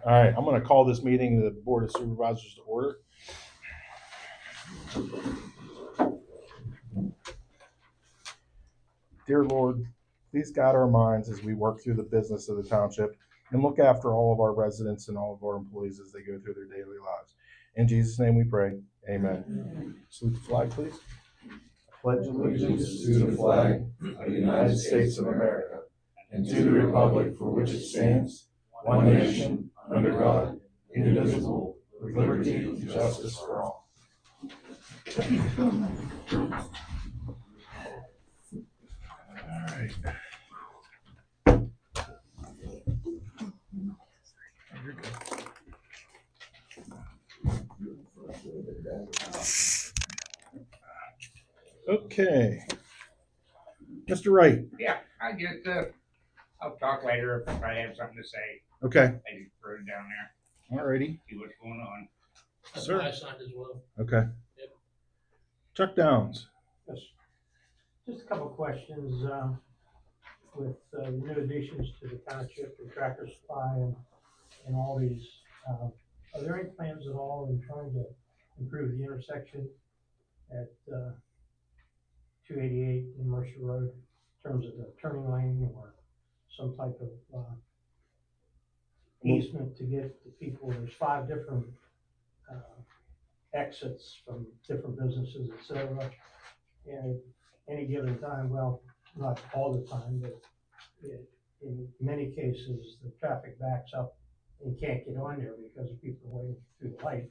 All right, I'm going to call this meeting of the Board of Supervisors to order. Dear Lord, please guide our minds as we work through the business of the township and look after all of our residents and all of our employees as they go through their daily lives. In Jesus' name we pray. Amen. Salute the flag, please. I pledge allegiance to the flag of the United States of America and to the republic for which it stands, one nation, under God, indivisible, with liberty and justice for all. All right. You're good. Okay. Mr. Wright. Yeah, I just, I'll talk later if I have something to say. Okay. I just throw it down there, All righty. see what's going on. Sir. I signed as well. Okay. Yep. Chuck Downs. Yes. Just a couple of questions, with new additions to the township and Tractor Supply and all these. Are there any plans at all in trying to improve the intersection at 288 in Mercer Road in terms of the turning lane or some type of easement to get the people? There's 5 different exits from different businesses, et cetera. And at any given time, well, not all the time, but in many cases, the traffic backs up and you can't get on there because of people waiting through the light,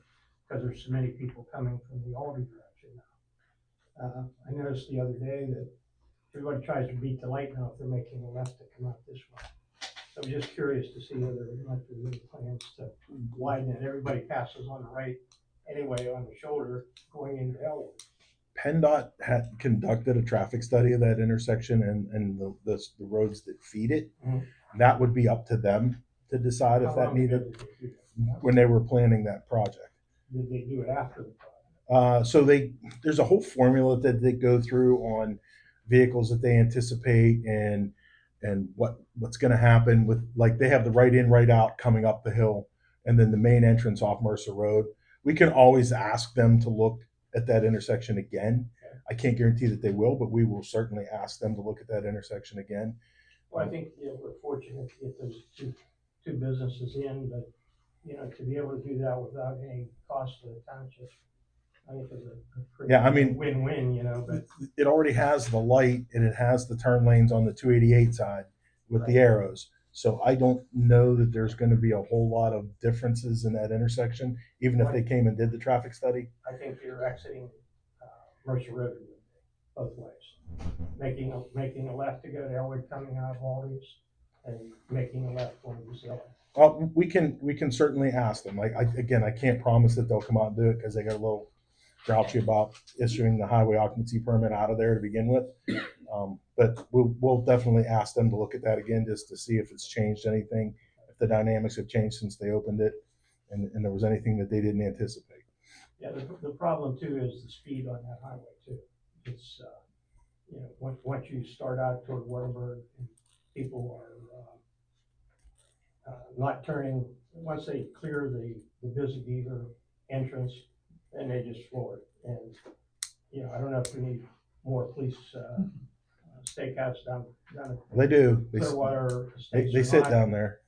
because there's so many people coming from the Aldi direction now. I noticed the other day that everybody tries to beat the light now if they're making a left to come out this way. So I'm just curious to see whether there might be any plans to widen it. Everybody passes on the right anyway on the shoulder going into Elwood. PennDOT had conducted a traffic study of that intersection and the roads that feed it. Mhm. That would be up to them to decide if How that long ago needed did they do that? when they were planning that project. Did they do it after the project? So there's a whole formula that they go through on vehicles that they anticipate and what's going to happen with, like, they have the right in, right out coming up the hill, and then the main entrance off Mercer Road. We can always ask them to look at that intersection again. Okay. I can't guarantee that they will, but we will certainly ask them to look at that intersection again. Well, I think, we're fortunate to get those two businesses in, but, to be able to do that without any cost to the township, I think is a pretty Yeah, I mean, win-win, but. It already has the light and it has the turn lanes on the 288 side with the arrows. So I don't know that there's going to be a whole lot of differences in that intersection, even if they came and did the traffic study. I think you're exiting Mercer Road both ways, making a left to go to Elwood coming out of Aldi's and making a left going to Zillow. We can certainly ask them. I can't promise that they'll come out and do it because they got a little grouchy about issuing the highway occupancy permit out of there to begin with. But we'll definitely ask them to look at that again just to see if it's changed anything, if the dynamics have changed since they opened it, and there was anything that they didn't anticipate. Yeah, the problem too is the speed on that highway too. It's, once you start out toward Wettenberg, people are not turning, once they clear the Busy Beaver entrance, then they just floor it. And, I don't know if we need more police stakeouts down at They do. Clearwater Estates. They sit down there.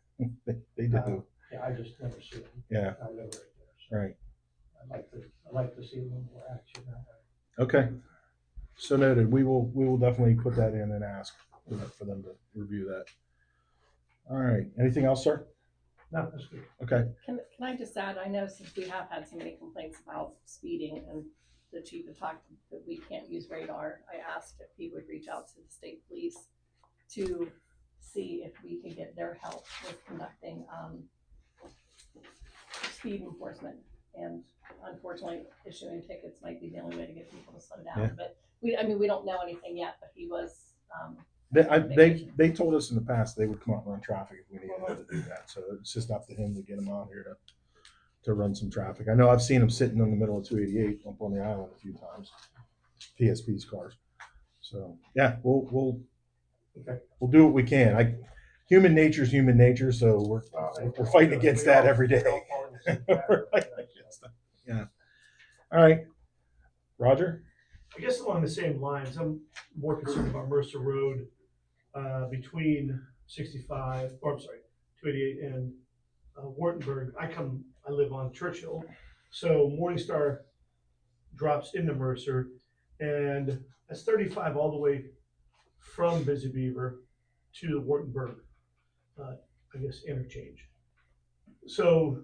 They do. Yeah, I just never see them. Yeah. I live right there. So Right. I'd like to see a little more action that way. Okay. So noted. We will definitely put that in and ask for them to review that. All right. Anything else, sir? No, that's good. Okay. Can I just add, I know since we have had so many complaints about speeding and the chief had talked that we can't use radar, I asked if he would reach out to the state police to see if we could get their help with conducting speed enforcement. And unfortunately, issuing tickets might be the only way to get people to slow down. Yeah. But we don't know anything yet, but he was. They told us in the past they would come out and run traffic if we needed them to do that. So it's just up to him to get them out here to run some traffic. I know I've seen them sitting in the middle of 288 up on the island a few times, PSP's cars. So yeah, we'll do what we can. human nature is human nature, so we're fighting against that every day. We're fighting against that. Yeah. All right, Roger. I guess along the same lines, I'm more concerned about Mercer Road, between 65, or I'm sorry, 288 and Wartenberg. I live on Churchill, so Morningstar drops into Mercer, and that's 35 all the way from Busy Beaver to the Wartenberg, I guess, interchange. So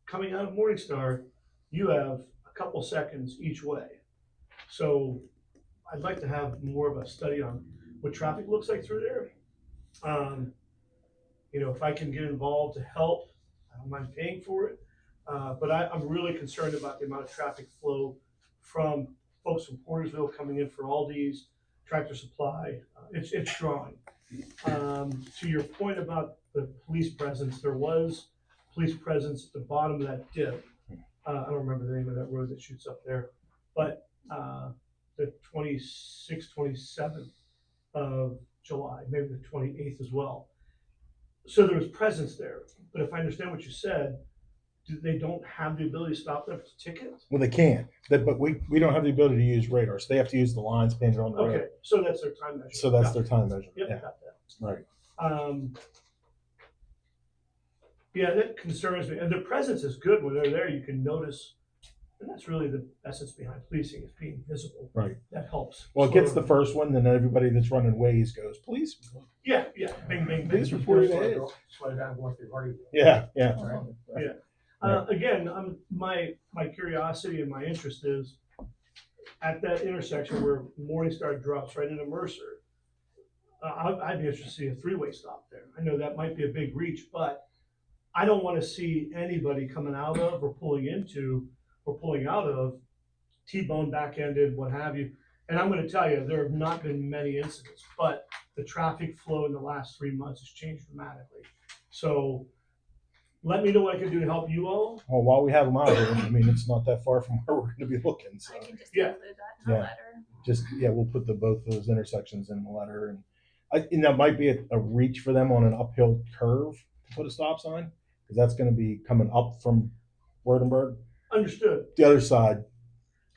coming out of Morningstar, you have a couple seconds each way. So I'd like to have more of a study on what traffic looks like through there. If I can get involved to help, I don't mind paying for it. But I'm really concerned about the amount of traffic flow from folks from Portersville coming in for Aldi's, Tractor Supply. It's drawing. To your point about the police presence, there was police presence at the bottom of that dip. I don't remember the name of that road that shoots up there, but the 26th, 27th of July, maybe the 28th as well. So there was presence there, but if I understand what you said, they don't have the ability to stop them to ticket? Well, they can, but we don't have the ability to use radar, so they have to use the lines painted on the road. Okay, so that's their time measure. So that's their time measurement. Yep, Yeah, got that. right. Yeah, that concerns me. And their presence is good when they're there. You can notice, and that's really the essence behind policing, is being visible. Right. That helps. Well, it gets the first one, then everybody that's running ways goes, police. Yeah, bing, bing, bing. Police reported Slow ahead. down going through Hardyville. Yeah. Yeah. Again, my curiosity and my interest is at that intersection where Morningstar drops right into Mercer. I'd be interested to see a three-way stop there. I know that might be a big reach, but I don't want to see anybody coming out of or pulling into or pulling out of T-bone, back-ended, what have you. And I'm going to tell you, there have not been many incidents, but the traffic flow in the last 3 months has changed dramatically. So let me know what I can do to help you all. Well, while we have them out here, I mean, it's not that far from where we're going to be looking. So I can just Yeah. include that in the Yeah. letter. we'll put both those intersections in the letter, and that might be a reach for them on an uphill curve to put a stop sign, because that's going to be coming up from Wurtemberg. Understood. The other side,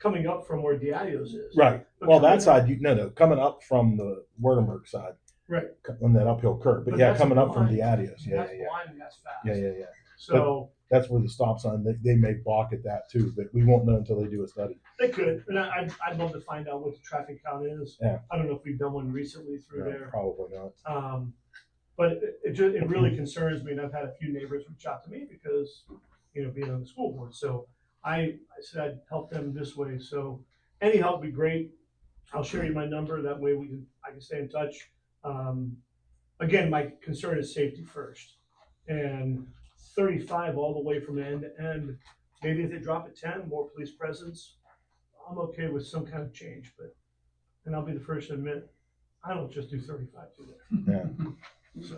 Coming up from where Diadio's is. right? But Well, coming that side, no, coming up from the Wurtemberg side, Right. on that uphill curve. But But yeah, that's coming up from blind. Diadio's, That's blind and that's fast. yeah. So That's where the stop sign. They may block at that too, but we won't know until they do a study. they could, and I'd love to find out what the traffic count is. Yeah. I don't know if we've done one recently through No, there. probably not. But it really concerns me, and I've had a few neighbors reach out to me because, being on the school board. So I said I'd help them this way. So any help would be great. I'll share you my number. That way I can stay in touch. Again, my concern is safety first. And 35 all the way from end to end. Maybe if they drop at 10, more police presence, I'm okay with some kind of change. And I'll be the first to admit, I don't just do 35 through there. Yeah. So.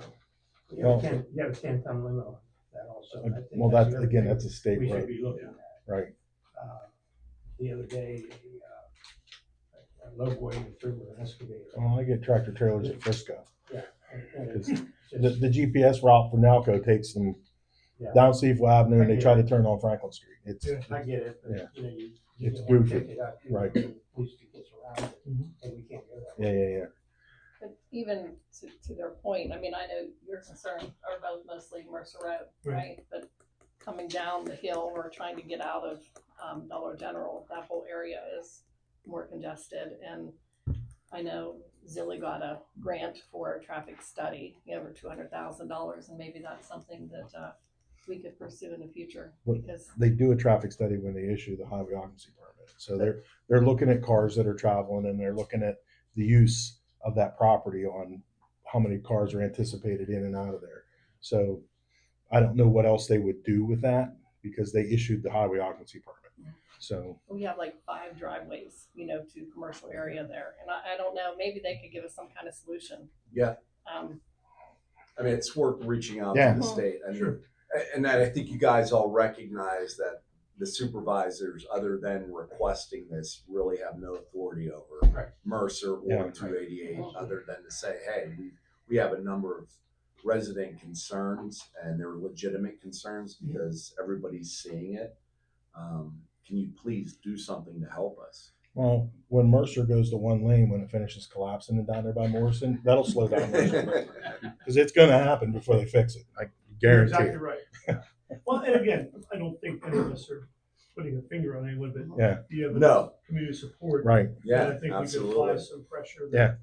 You have a 10-ton limit on that also. I think Well, the that's other again, thing that's a state we should road, be looking at. right? The other day, a low boy went through with an excavator. Well, I get tractor trailers at Frisco. Yeah. and Because it's just- The GPS route from Nalco takes them Yeah. down Seafoot Avenue, and they try to turn on Franklin Street. It's I get it, but Yeah. you It's don't wanna goofy. pick it up, Right. Police gets around it, and we can't go that yeah, way. But even to their point, I mean, I know your concerns are both mostly Mercer Road, right? But coming down the hill, we're trying to get out of Dollar General, that whole area is more congested. And I know Zilli got a grant for a traffic study, over $200,000, and maybe that's something that we could pursue in the future, Well, because They do a traffic study when they issue the highway occupancy permit. So they're looking at cars that are traveling, and they're looking at the use of that property on how many cars are anticipated in and out of there. So I don't know what else they would do with that, because they issued the highway occupancy permit. So we have like 5 driveways, to commercial area there. And I don't know, maybe they could give us some kind of solution. Yeah. Um, I mean, it's worth reaching out Yeah. to the state. I mean, Sure. and that I think you guys all recognize that the supervisors, other than requesting this, really have no authority over Right. Mercer or Yeah. 288, Right. other than to say, hey, we have a number of resident concerns, and they're legitimate concerns because everybody's seeing it. Can you please do something to help us? Well, when Mercer goes to one lane, when it finishes collapsing and down there by Morrison, that'll slow down Mercer. Because it's going to happen before they fix it. I You're guarantee exactly it. right. Well, and again, I don't think any of us are putting a finger on anyone, but Yeah. you have No. community support. Right. Yeah, And I think we can absolutely. apply some pressure. Yeah.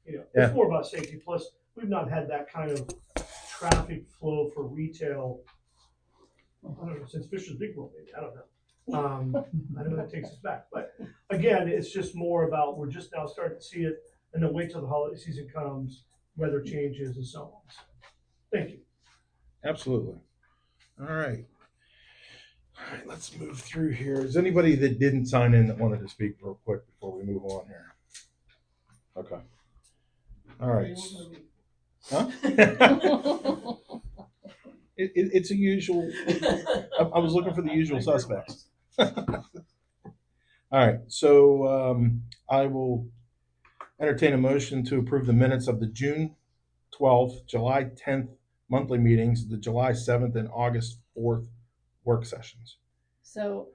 You know, Yeah. it's more about safety. Plus, we've not had that kind of traffic flow for retail. I don't know, since Fisher's Big World, maybe. I don't know. I know that takes us back, but again, it's just more about we're just now starting to see it, and then wait till the holiday season comes, weather changes, and so on. So, thank you. Absolutely. All right. All right, let's move through here. Is anybody that didn't sign in that wanted to speak real quick before we move on here? Okay. All right. Huh? It's a usual. I was looking for the usual suspects. All right. So I will entertain a motion to approve the minutes of the June 12th, July 10th monthly meetings, the July 7th and August 4th work sessions. So,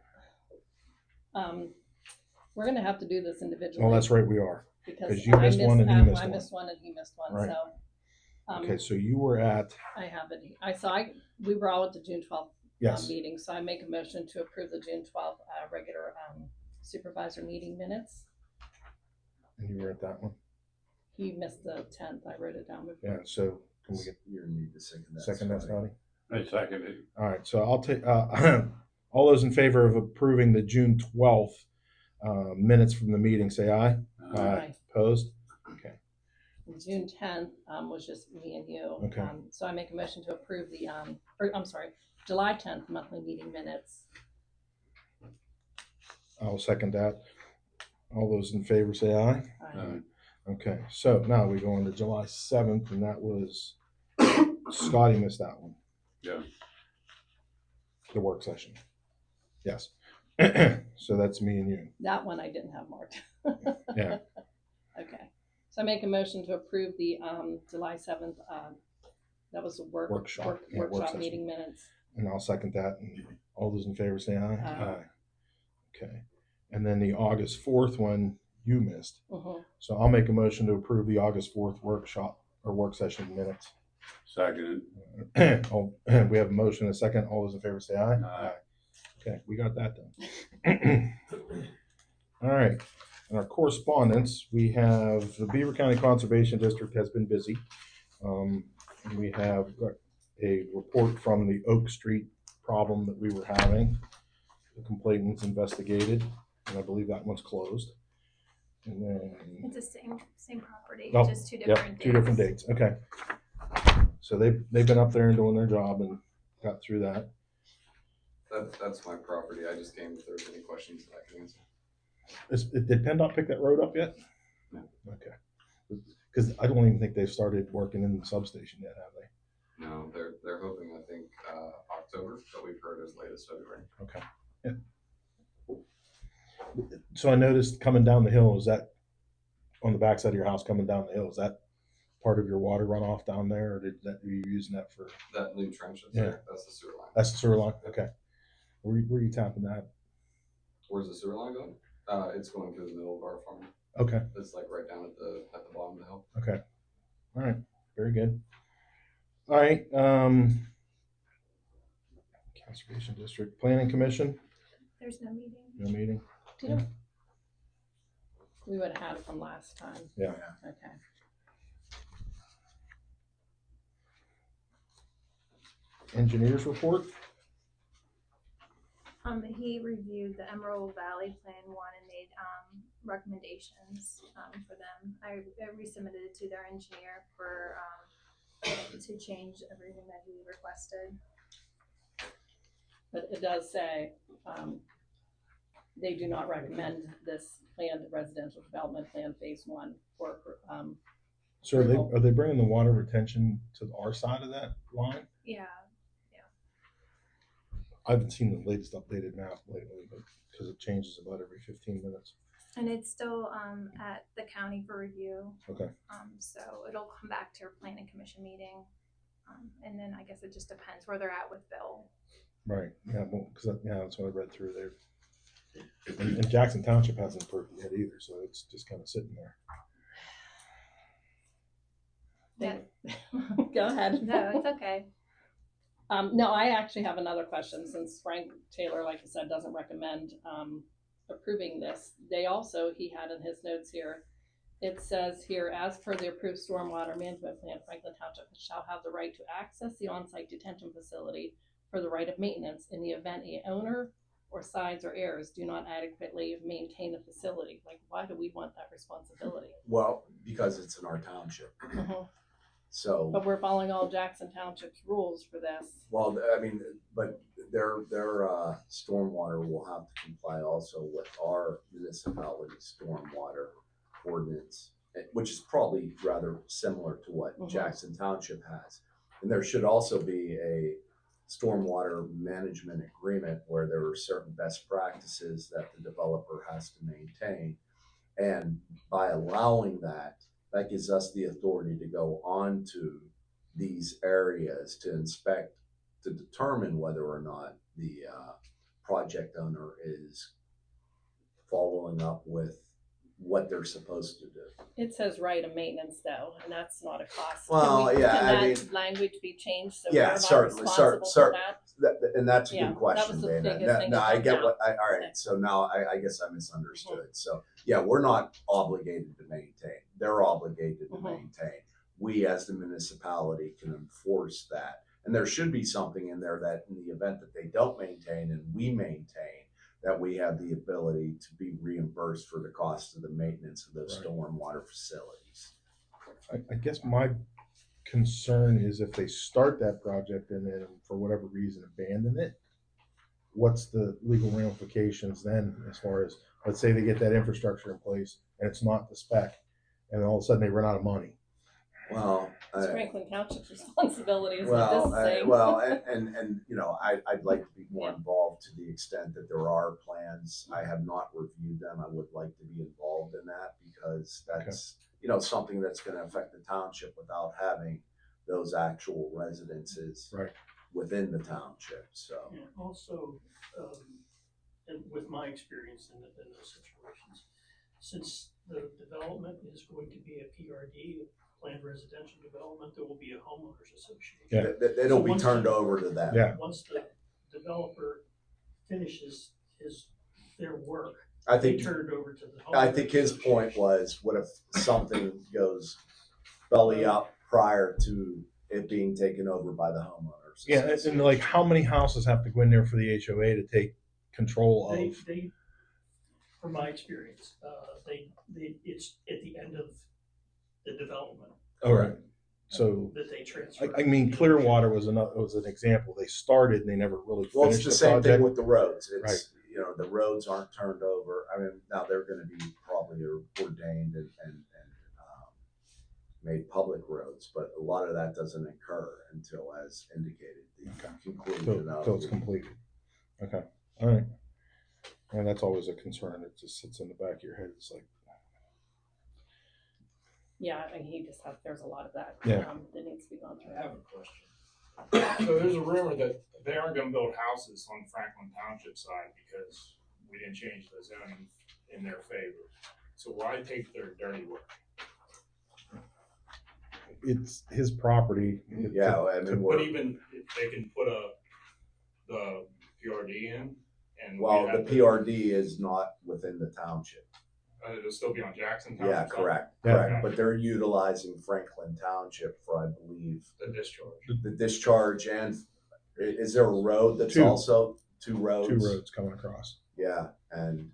we're gonna have to do this individually. Well, that's right, we are. Because 'cause you missed one and he missed I one. missed one and he missed one, Right. so. Okay, so you were at, I have it, we were all at the June 12th yes, meeting, so I make a motion to approve the June 12th, regular, supervisor meeting minutes. and you were at that one. He missed the 10th, I wrote it down before. Yeah, so can we get You need to second that. second that, Scotty? I second it. All right, so I'll take, all those in favor of approving the June 12th minutes from the meeting, say aye. Aye. Opposed? Okay. The June 10th, was just me and you. Okay. So I make a motion to approve the, July 10th monthly meeting minutes. I'll second that. All those in favor say aye. Aye. Okay, so now we go on to July 7th, and that was, Scotty missed that one. Yeah. The work session. Yes. So that's me and you. That one I didn't have marked. Yeah. Okay. So I make a motion to approve the, July 7th, that was a Workshop, yeah, work workshop session. meeting minutes. And I'll second that. And all those in favor say aye. Aye. Okay. And then the August 4th one you missed. Mhm. So I'll make a motion to approve the August 4th workshop or work session minutes. Second Oh, we have a motion and a second. All those in favor say aye. Aye. Okay, we got that done. All right. In our correspondence, we have the Beaver County Conservation District has been busy. And we have a report from the Oak Street problem that we were having. The complainant's investigated, and I believe that one's closed. And then, It's the same property, Oh, just two yep, different dates. 2 different dates. Okay. So they've been up there and doing their job and got through that. That's my property. I just came if there's any questions that I can answer. Did PennDOT pick that road up yet? No. Okay. Because I don't even think they've started working in the substation yet, have they? No, they're hoping, I think, October, but we've heard as late as February. Okay. Yeah. So I noticed coming down the hill, is that on the backside of your house coming down the hill, is that part of your water runoff down there, or are you using that for? That new trench that's Yeah. there, that's the sewer line. That's the sewer line? Okay. Where are you tapping that? Where's the sewer line going? It's going through the middle of our farm. Okay. It's like right down at the bottom of the hill. Okay. All right. Very good. All right. Conservation District Planning Commission, There's no meeting. no meeting. Do you know? We would have had it from last time. Yeah. Okay. Engineers report. He reviewed the Emerald Valley Plan 1 and made recommendations for them. I resubmitted it to their engineer for to change everything that he requested. But it does say, they do not recommend this planned residential development plan phase 1 for, So are they bringing the water retention to our side of that line? Yeah, I haven't seen the latest updated map lately, but because it changes about every 15 minutes. and it's still at the county for review. Okay. So it'll come back to your planning commission meeting And then I guess it just depends where they're at with Bill. Right, yeah, well, because, yeah, that's what I read through there. And Jackson Township hasn't approved it yet either, so it's just kind of sitting there. Go ahead. No, it's okay. No, I actually have another question, since Frank Taylor, like I said, doesn't recommend approving this. He had in his notes here, it says here, as per the approved stormwater management plan, Franklin Township shall have the right to access the on-site detention facility for the right of maintenance in the event a owner or sides or heirs do not adequately maintain the facility. Like, why do we want that responsibility? Well, because it's in our township. So, But we're following all Jackson Township's rules for this. well, I mean, but their stormwater will have to comply also with our municipality stormwater ordinance, which is probably rather similar to what Jackson Township has. And there should also be a stormwater management agreement where there are certain best practices that the developer has to maintain. And by allowing that, that gives us the authority to go on to these areas to inspect, to determine whether or not the project owner is following up with what they're supposed to do. It says right of maintenance though, and that's not a cost. Well, Can yeah, I that mean, language be changed so yeah, we're not certainly, responsible for that? And that's a Yeah, good that question, was the Dana. biggest thing No, to I find get out. all right. So now I guess I misunderstood. So yeah, we're not obligated to maintain. They're obligated to maintain. We as the municipality can enforce that. And there should be something in there that in the event that they don't maintain and we maintain, that we have the ability to be reimbursed for the cost of the maintenance of those stormwater facilities. I guess my concern is if they start that project and then for whatever reason abandon it, what's the legal ramifications then as far as, let's say they get that infrastructure in place and it's not the spec and all of a sudden they run out of money. Well, It's Franklin Township's responsibility is what well, this is saying. and you know, I'd like to be more involved to the extent that there are plans. I have not reviewed them. I would like to be involved in that because that's, you know, something that's going to affect the township without having those actual residences within the township. So, And also, and with my experience in those situations, since the development is going to be a PRD, planned residential development, there will be a homeowners association. Yeah. it'll be turned over to them. Yeah. Once the developer finishes their work, I they think turn it over to the homeowners. I think his point was, what if something goes belly up prior to it being taken over by the homeowners? Yeah, and like how many houses have to go in there for the HOA to take control of? They, from my experience, it's at the end of the development All right. So that they transfer. I mean, Clearwater was an example. They started and they never really finished Well, it's the the same project. thing with the roads. It's, you know, the roads aren't turned over. I mean, now they're going to be probably ordained and made public roads, but a lot of that doesn't occur until, as indicated, the conclusion of Until it's completed. Okay. All right. And that's always a concern. It just sits in the back of your head. It's like, Yeah, and there's a lot of that Yeah. that needs to be gone through. I have a question. So there's a rumor that they aren't gonna build houses on Franklin Township side because we didn't change the zoning in their favor. So why take their dirty work? it's his property. Yeah, I mean, But even if they can put the PRD in and we well, the have PRD is not within the township. It'll still be on Jackson Township. Yeah, side? correct, Yeah. correct. But they're utilizing Franklin Township for, I believe, The discharge. the discharge. And is there a road that's Two. also two roads? 2 roads coming across. Yeah, and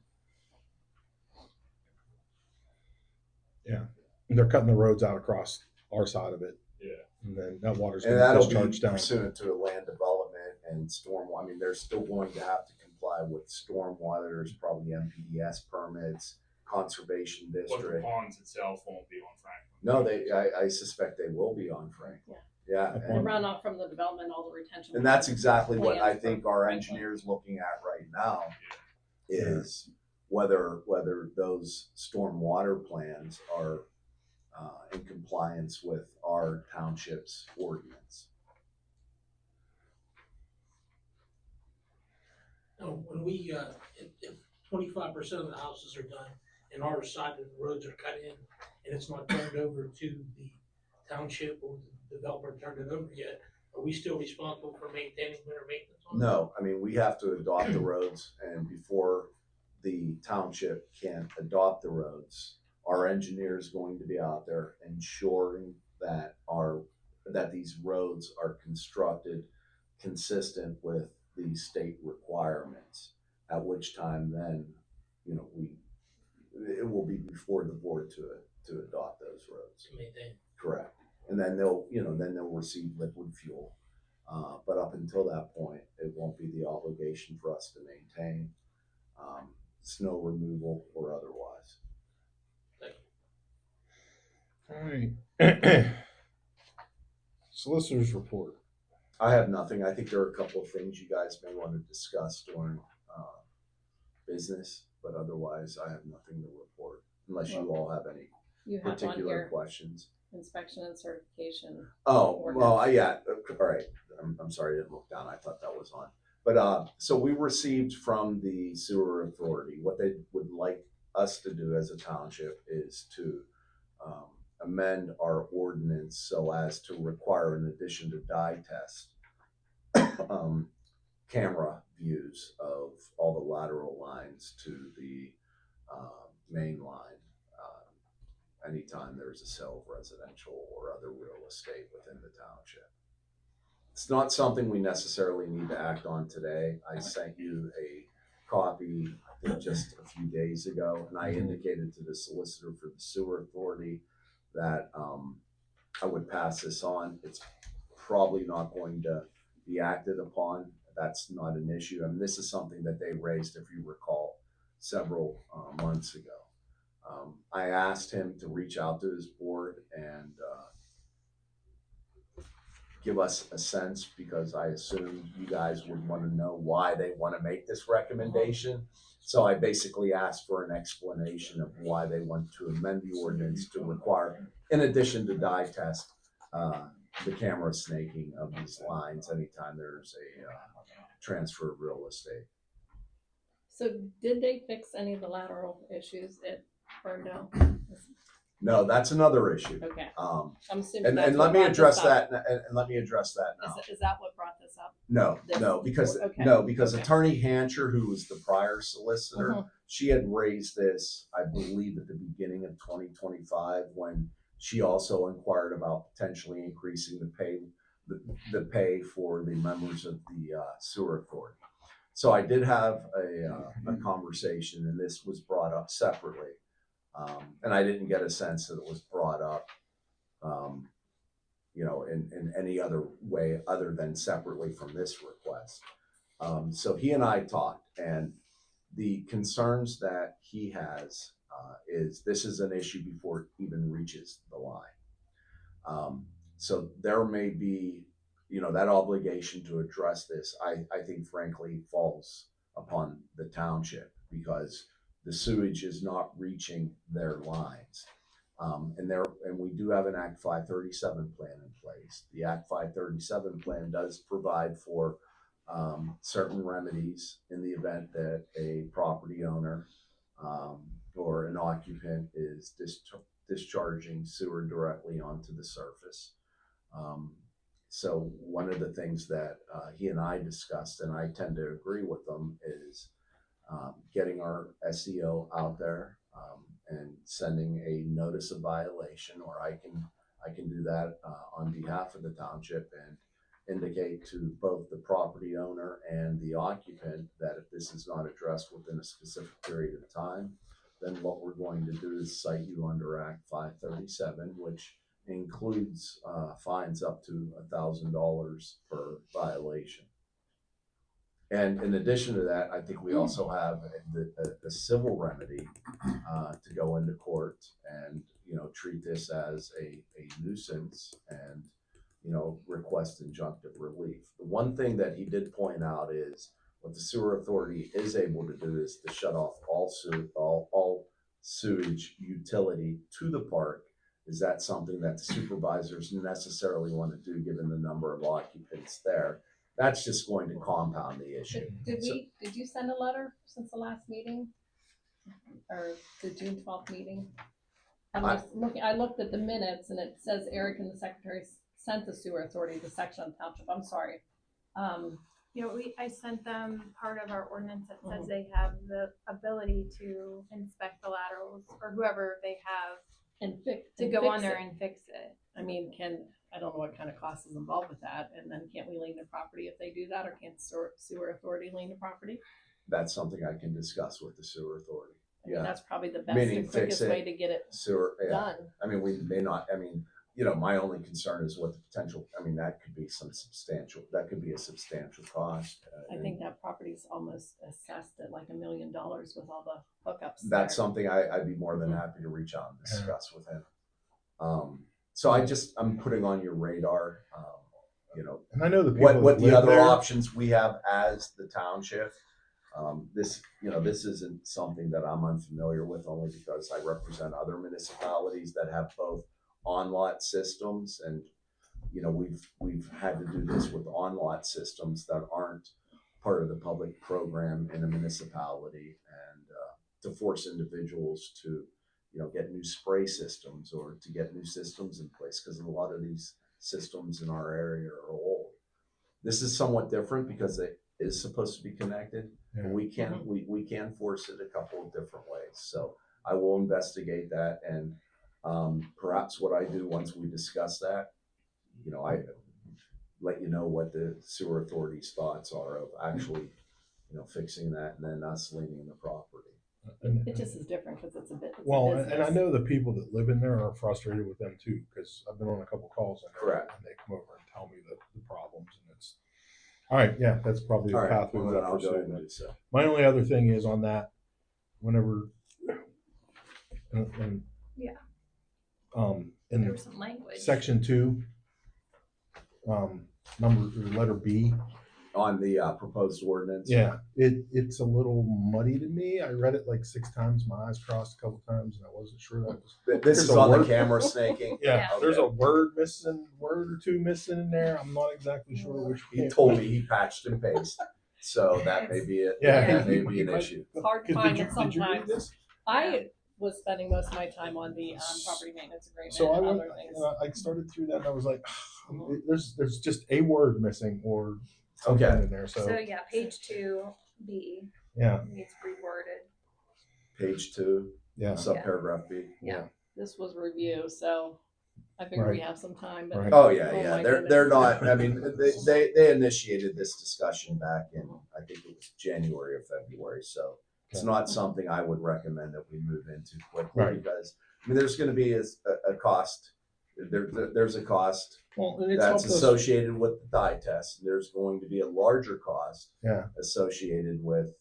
And they're cutting the roads out across our side of it. Yeah. And then that water's and going to that'll be discharge down. pursuant to land development and storm. I mean, they're still going to have to comply with stormwater. There's probably MPDS permits, conservation But the district. ponds itself won't be on Franklin. No, I suspect they will be on Franklin. Yeah, Okay. The and, runoff from the development, all the retention. and that's exactly what I plans think for our Franklin. engineer's looking at right now is whether those stormwater plans are in compliance with our township's ordinance. when we, if 25% of the houses are done and our side of the roads are cut in and it's not turned over to the township or the developer turned it over yet, are we still responsible for maintaining winter maintenance on it? No, I mean, we have to adopt the roads, and before the township can adopt the roads, our engineer is going to be out there ensuring that that these roads are constructed consistent with the state requirements. At which time, then, it will be before the board to adopt those roads. To maintain. Correct. And then they'll receive liquid fuel. But up until that point, it won't be the obligation for us to maintain snow removal or otherwise. All right. Solicitor's report. I have nothing. I think there are a couple of things you guys may want to discuss during business, but otherwise I have nothing to report unless you all have any You have on particular here questions. inspection and certification. Oh, well, ordinance. yeah, all right. I'm sorry, I didn't look down. I thought that was on. But so we received from the sewer authority, what they would like us to do as a township is to amend our ordinance so as to require, in addition to dye test, camera views of all the lateral lines to the main line anytime there's a sale of residential or other real estate within the township. It's not something we necessarily need to act on today. I sent you a copy, I think, just a few days ago, and I indicated to the solicitor for the sewer authority that I would pass this on. It's probably not going to be acted upon. That's not an issue. I mean, this is something that they raised, if you recall, several months ago. I asked him to reach out to his board and give us a sense, because I assumed you guys would want to know why they want to make this recommendation. So I basically asked for an explanation of why they want to amend the ordinance to require, in addition to dye test, the camera snaking of these lines anytime there's a transfer of real estate. So did they fix any of the lateral issues at Ferndale? No, that's another issue. Okay. I'm assuming and that's let what me brought address this up. that, and let me address that now. Is that what brought this up? No, because Okay. Attorney Hancher, who was the prior solicitor, Mhm. she had raised this, I believe, at the beginning of 2025, when she also inquired about potentially increasing the pay for the members of the sewer authority. So I did have a conversation, and this was brought up separately, and I didn't get a sense that it was brought up in any other way other than separately from this request. So he and I talked, and the concerns that he has is this is an issue before it even reaches the line. So there may be, that obligation to address this, I think frankly falls upon the township, because the sewage is not reaching their lines. And we do have an Act 537 plan in place. The Act 537 plan does provide for certain remedies in the event that a property owner or an occupant is discharging sewer directly onto the surface. So one of the things that he and I discussed, and I tend to agree with them, is getting our SEO out there and sending a notice of violation, or I can do that on behalf of the township and indicate to both the property owner and the occupant that if this is not addressed within a specific period of time, then what we're going to do is cite you under Act 537, which includes fines up to $1,000 per violation. And in addition to that, I think we also have the civil remedy to go into court and treat this as a nuisance and request injunctive relief. The one thing that he did point out is what the sewer authority is able to do is to shut off all sewage utility to the park. Is that something that the supervisors necessarily want to do given the number of occupants there? that's just going to compound the issue. Did So- did you send a letter since the last meeting? Or the June 12th meeting? I looked at the minutes and it says Eric and the secretary sent the sewer authority the section of the township. I'm sorry. You know, I sent them part of our ordinance that says they have the ability to inspect the laterals or whoever they have And to go on there and fix it. I mean, I don't know what kind of cost is involved with that, and then can't we lien the property if they do that, or can't sewer authority lien the property? That's something I can discuss with the sewer authority. I mean, Yeah. that's probably the best Meaning and quickest fix it. way to get it Sewer, yeah. done. I mean, we may not, I mean, you know, my only concern is what the potential, I mean, that could be a substantial cost. I think that property's almost assessed at like $1 million with all the hookups. That's there. something I'd be more than happy to reach out and discuss with him. So I'm putting on your radar, you know, And I know the people what that the live other there, options we have as the township. This isn't something that I'm unfamiliar with, only because I represent other municipalities that have both on-lot systems, and you know, we've had to do this with on-lot systems that aren't part of the public program in a municipality, and to force individuals to, you know, get new spray systems or to get new systems in place, because a lot of these systems in our area are old. This is somewhat different because it is supposed to be connected. Yeah. We can force it a couple of different ways. So I will investigate that, and perhaps what I do once we discuss that, you know, I let you know what the sewer authority's thoughts are of actually, you know, fixing that and then us leaning the property. It just is different because it's a bit. well, and I know the people that live in there are frustrated with them too, because I've been on a couple calls in there, Correct. and they come over and tell me the problems, and it's all right. Yeah, that's probably the All right, path we well, would then I'll go ahead pursue. and do so. My only other thing is on that, whenever, and Yeah. There There was some language. section 2, letter B. On the proposed ordinance. Yeah, it's a little muddy to me. I read it like 6 times. My eyes crossed a couple times, and I wasn't sure that was. This There's is a on the word- camera snaking. Yeah, Yeah. there's a word or two missing in there. I'm not exactly sure which. He told me he patched and pasted, so that may be it. Yeah. That may be an issue. It's hard to Did find you- it did you read sometimes. this? I was spending most of my time on the property maintenance agreement So I and went, other things. I started through that, and I was like, there's just a word missing or something Okay. in there. So So yeah, page 2B yeah, needs reworded. Page 2, yeah, subparagraph B. This was review, so I figure we Right. have some time. But Right. Oh yeah, Oh, yeah. my They're goodness. not. I mean, they initiated this discussion back in, I think it was January or February. So it's Okay. not something I would recommend that we move into quickly, Right. because I mean, there's going to be a cost. There's a cost well, and it's that's helped us- associated with the dye test. There's going to be a larger cost Yeah, associated with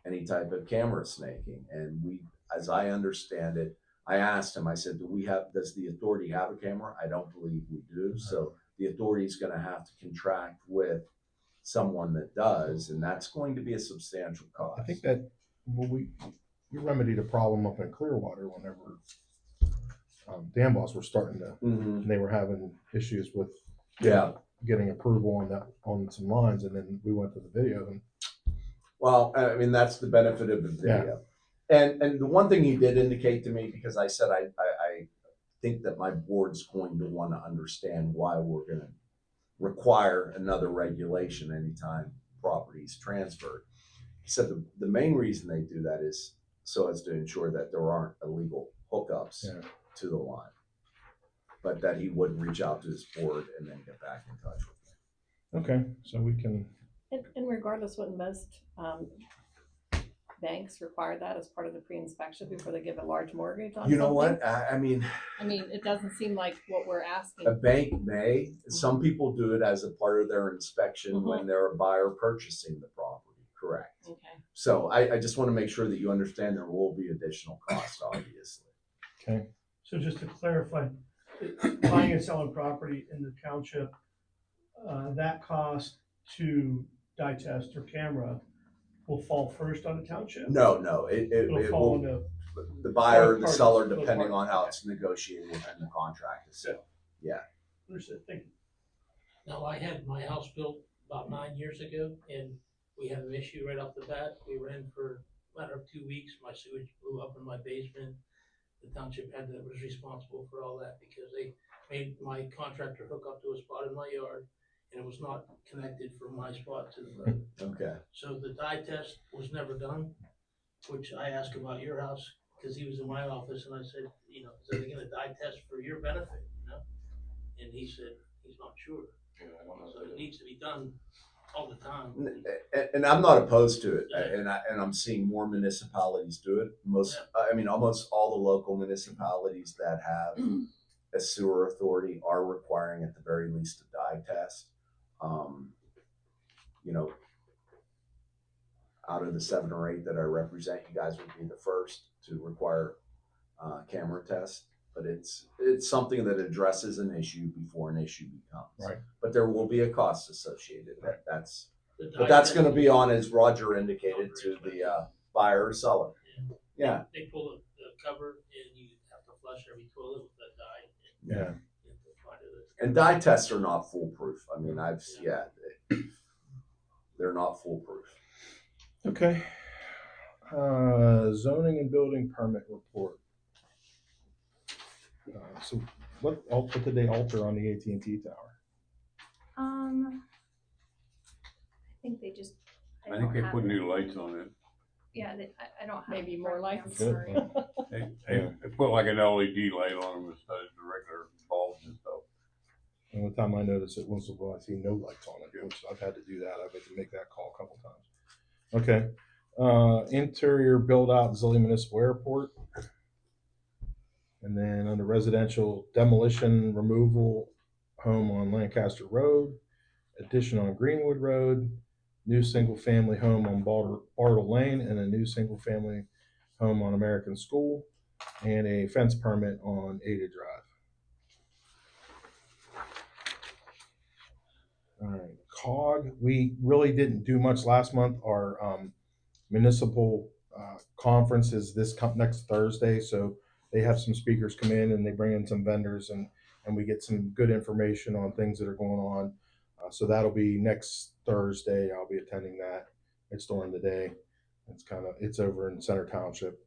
any type of camera snaking. And we, as I understand it, I asked him, I said, does the authority have a camera? I don't believe we do. So the authority is going to have to contract with someone that does, and that's going to be a substantial cost. I think that we remedied a problem up in Clearwater whenever Dan Boss were starting to, Mhm. and they were having issues with Yeah. getting approval on some lines, and then we went to the video and Well, I mean, that's the benefit of the video. And the one thing he did indicate to me, because I said, I think that my board's going to want to understand why we're going to require another regulation anytime property is transferred. He said the main reason they do that is so as to ensure that there aren't illegal hookups to the line, but that he would reach out to his board and then get back in touch with me. okay, so we can. And regardless, wouldn't most banks require that as part of the pre-inspection before they give a large mortgage on You know something? what? I mean, it doesn't seem like what we're asking. a bank may. Some people do it as a part of their inspection when they're a buyer purchasing the property. Correct. Okay. So I just want to make sure that you understand there will be additional cost, obviously. Okay. So just to clarify, buying and selling property in the township, that cost to dye test or camera will fall first on the township? No, it It'll fall will, into, the buyer, the Both seller, parties, both depending on parties. how it's negotiated within the contract itself. understood, thank you. Now, I had my house built about 9 years ago, and we had an issue right off the bat. We ran for a matter of 2 weeks. My sewage blew up in my basement. The township was responsible for all that because they made my contractor hook up to a spot in my yard, and it was not connected from my spot to the road. Okay. So the dye test was never done, which I asked about your house, because he was in my office, and I said, you know, is they gonna dye test for your benefit, you know? And he said, he's not sure. Yeah, I don't know. So it needs to be done all the time. And I'm not opposed to it, and I'm seeing more municipalities do it. I mean, almost all the local municipalities that have a sewer authority are requiring at the very least a dye test. You know, out of the 7 or 8 that I represent, you guys would be the first to require camera test. But it's something that addresses an issue before an issue becomes. Right. But there will be a cost associated. That's The but dye that's test going to be is- on, as Roger indicated, to the buyer or seller. Yeah. They pull the cover, and you have to flush every toilet with that dye. Yeah. You have to find it. And dye tests are not foolproof. I mean, they're not foolproof. Okay. Zoning and building permit report. So what did they alter on the AT&T tower? I think they just. I think don't they have put it. new lights on it. Yeah, I don't have. Maybe it more right now, lights. sorry. They put like an LED light on them instead of the regular bulbs and stuff. And the time I noticed it, once in a while, I see no lights on it, which I've had to do that. I've had to make that call a couple times. Okay. Interior build out Zilli Municipal Airport. And then under residential demolition removal home on Lancaster Road, addition on Greenwood Road, new single family home on Bartle Lane, and a new single family home on American School, and a fence permit on Ada Drive. All right, COG, we really didn't do much last month. Our municipal conference is next Thursday, so they have some speakers come in and they bring in some vendors, and we get some good information on things that are going on. So that'll be next Thursday. I'll be attending that. It's during the day. It's over in Center Township.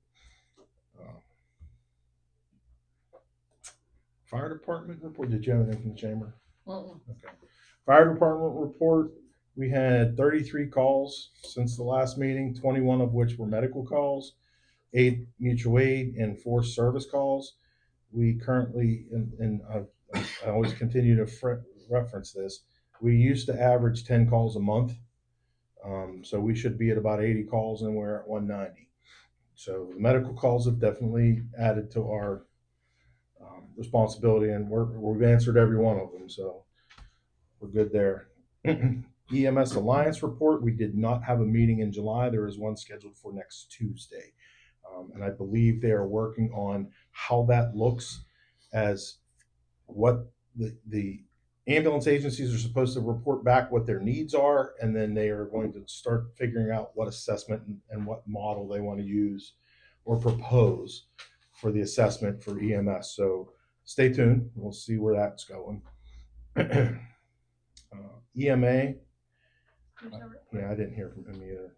Fire department report. Did you have anything from the chamber? Mm-mm. Okay. Fire department report. We had 33 calls since the last meeting, 21 of which were medical calls, 8 mutual aid, and 4 service calls. We currently, and I always continue to reference this, we used to average 10 calls a month. So we should be at about 80 calls, and we're at 190. So the medical calls have definitely added to our responsibility, and we've answered every one of them. So we're good there. EMS Alliance report. We did not have a meeting in July. There is one scheduled for next Tuesday. And I believe they are working on how that looks, as what the ambulance agencies are supposed to report back what their needs are, and then they are going to start figuring out what assessment and what model they want to use or propose for the assessment for EMS. So stay tuned. We'll see where that's going. EMA. Yeah, I didn't hear from him either.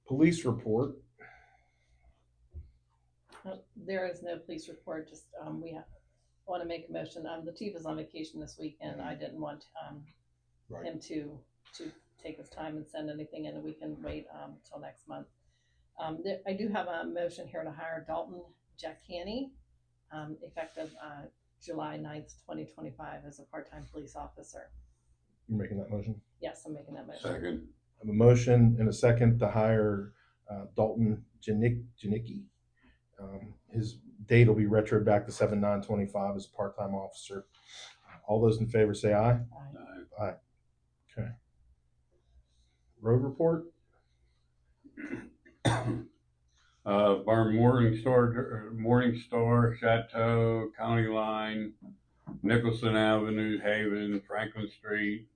Police report. There is no police report, just, we want to make a motion. The chief is on vacation this week, and I didn't want Right. him to take his time and send anything in, and we can wait till next month. I do have a motion here to hire Dalton Jackani, effective July 9th, 2025, as a part-time police officer. You're making that motion? Yes, I'm making that motion. Second. I have a motion and a second to hire Dalton Janicki. His date will be retroed back to 7/9/25 as a part-time officer. All those in favor say aye. Aye. Okay. Road report. Barn Morning Star, Chateau, County Line, Nicholson Avenue, Haven, Franklin Street,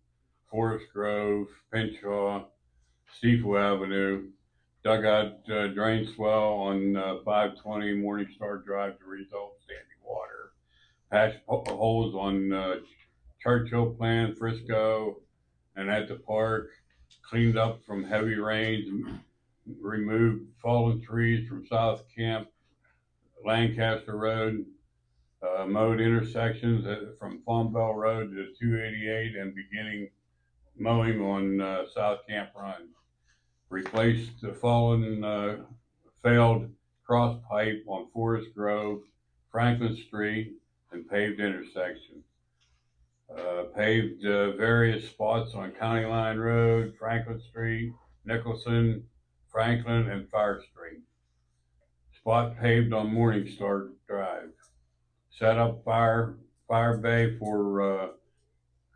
Forest Grove, Pinchhaw, Steeple Avenue, dugout drain swell on 520 Morning Star Drive to result standing water. Patch holes on Churchill Plan, Frisco, and at the park, cleaned up from heavy rains, removed fallen trees from South Camp, Lancaster Road, mowed intersections from Farm Bell Road to 288 and beginning mowing on South Camp Run. Replaced the fallen, failed cross pipe on Forest Grove, Franklin Street, and paved intersection. Paved various spots on County Line Road, Franklin Street, Nicholson, Franklin, and Fire Street. Spot paved on Morning Star Drive. Set up fire bay for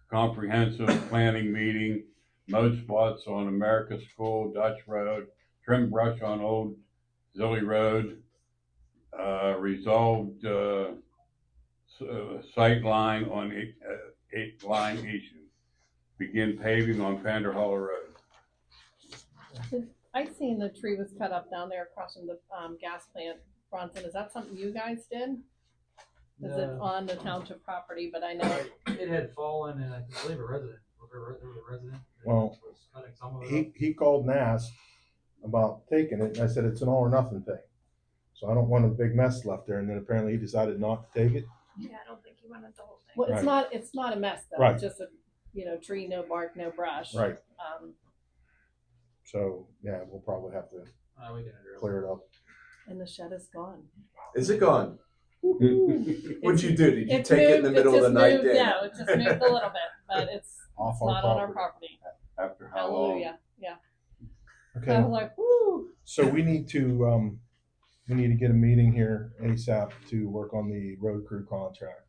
comprehensive planning meeting. Mowed spots on America School, Dutch Road. Trim brush on Old Zilly Road. Resolved sight line on 8 line issue. Begin paving on Pander Hollow Road. I seen the tree was cut up down there across from the gas plant, Bronson. Is that something you guys did? Is it on the township property? But I know It had fallen, and I believe a resident, there was a resident that Well, was cutting some of it up. he called and asked about taking it, and I said it's an all or nothing thing. So I don't want a big mess left there, and then apparently he decided not to take it. Yeah, I don't think he wanted the whole thing. well, Right. it's not a mess though. Right. It's just a tree, no bark, no brush. Right. Um, So yeah, we'll probably have to We can address clear it up. and the shed is gone. Is it gone? What'd you do? Did you It's take it in moved- the middle of the just night? moved, Dan? Yeah, it just moved a little bit, but it's Off not our on our property. property. After how long? Hallelujah. Yeah. I Okay. was like, whoo. So we need to get a meeting here ASAP to work on the road crew contract.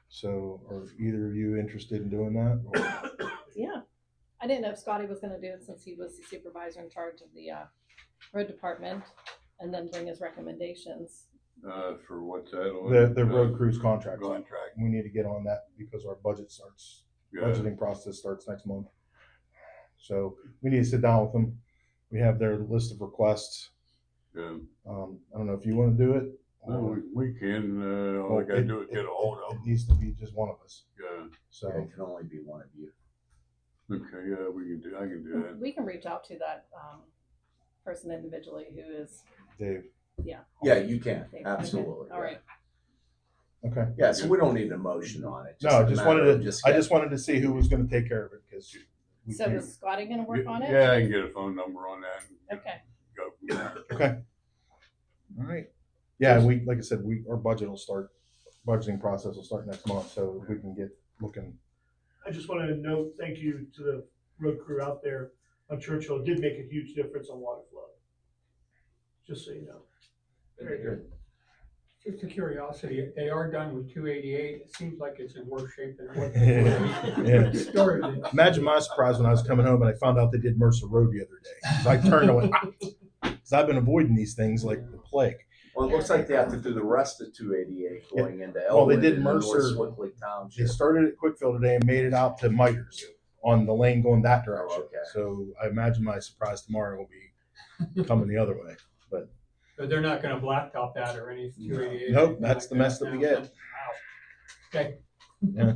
So are either of you interested in doing that? Or- Yeah. I didn't know if Scotty was gonna do it since he was the supervisor in charge of the road department and then bring his recommendations. For what's that? The road crews contract. Contract. We need to get on that because our budgeting process starts next month. So we need to sit down with them. We have their list of requests. Yeah. I don't know if you want to do it. Well, we can, all I gotta do is get a hold of It them. needs to be just one of us. Yeah. So It can only be one of you. Okay, yeah, I can do that. We can reach out to that person individually who is, Dave, Yeah, you can, Okay. absolutely. all right. okay. Yeah, so we don't need a motion on it. No, I a just matter wanted of to. I just wanted to see who was going to take care of it because. So is Scotty gonna work on it? Yeah, I can get a phone number on that. And Okay. go from there. Okay. All right. Yeah, like I said, our budgeting process will start next month, so we can get looking. I just wanted to note, thank you to the road crew out there on Churchill. It did make a huge difference on water flow. Just so you know. Very good. Just a curiosity, they are done with 288. It seems like it's in worse shape than what Yeah. they started. Imagine my surprise when I was coming home and I found out they did Mercer Road the other day. So I turned and went, because I've been avoiding these things like the plague. Well, it looks like they have to do the rest of 288 going into Well, they Elwood did and North Mercer. Swiftly They Township. started at Quickfield today and made it out to Miters on the lane going that direction. Oh, okay. So I imagine my surprise tomorrow will be coming the other way. But they're not gonna blacktop that or any 288. Nope, anything that's like the mess that we get. Wow. Okay. Yeah.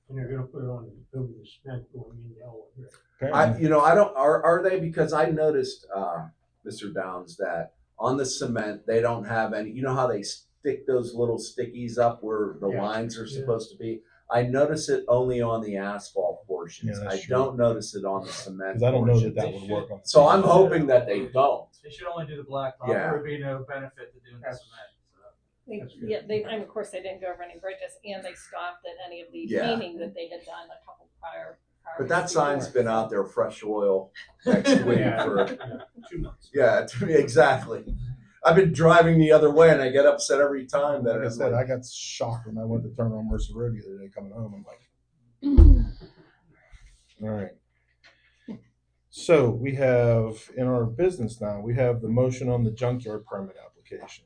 And they're gonna put it on over the cement going into Elwood, right? Apparently. I don't, are they? Because I noticed, Mr. Downs, that on the cement, they don't have any, you know how they stick those little stickies up where the Yeah. lines are Yeah. supposed to be? I notice it only on the asphalt portions. Yeah, that's I true. don't notice it on the cement. Because I don't know that portions. that would work on. So I'm hoping that they don't. They should only do the blacktop. Yeah. There would be no benefit to doing the cement. So. And of course, they didn't go over any bridges and they stopped at any of the Yeah. painting that they had done a couple prior But that weeks sign's before. been out there, fresh oil next week Yeah. for, 2 months. yeah, to me, exactly. I've been driving the other way and I get upset every time that Like I it's said, like, I got shocked when I went to turn on Mercer Road the other day coming home. I'm like, all right. So we have in our business now, we have the motion on the junkyard permit application.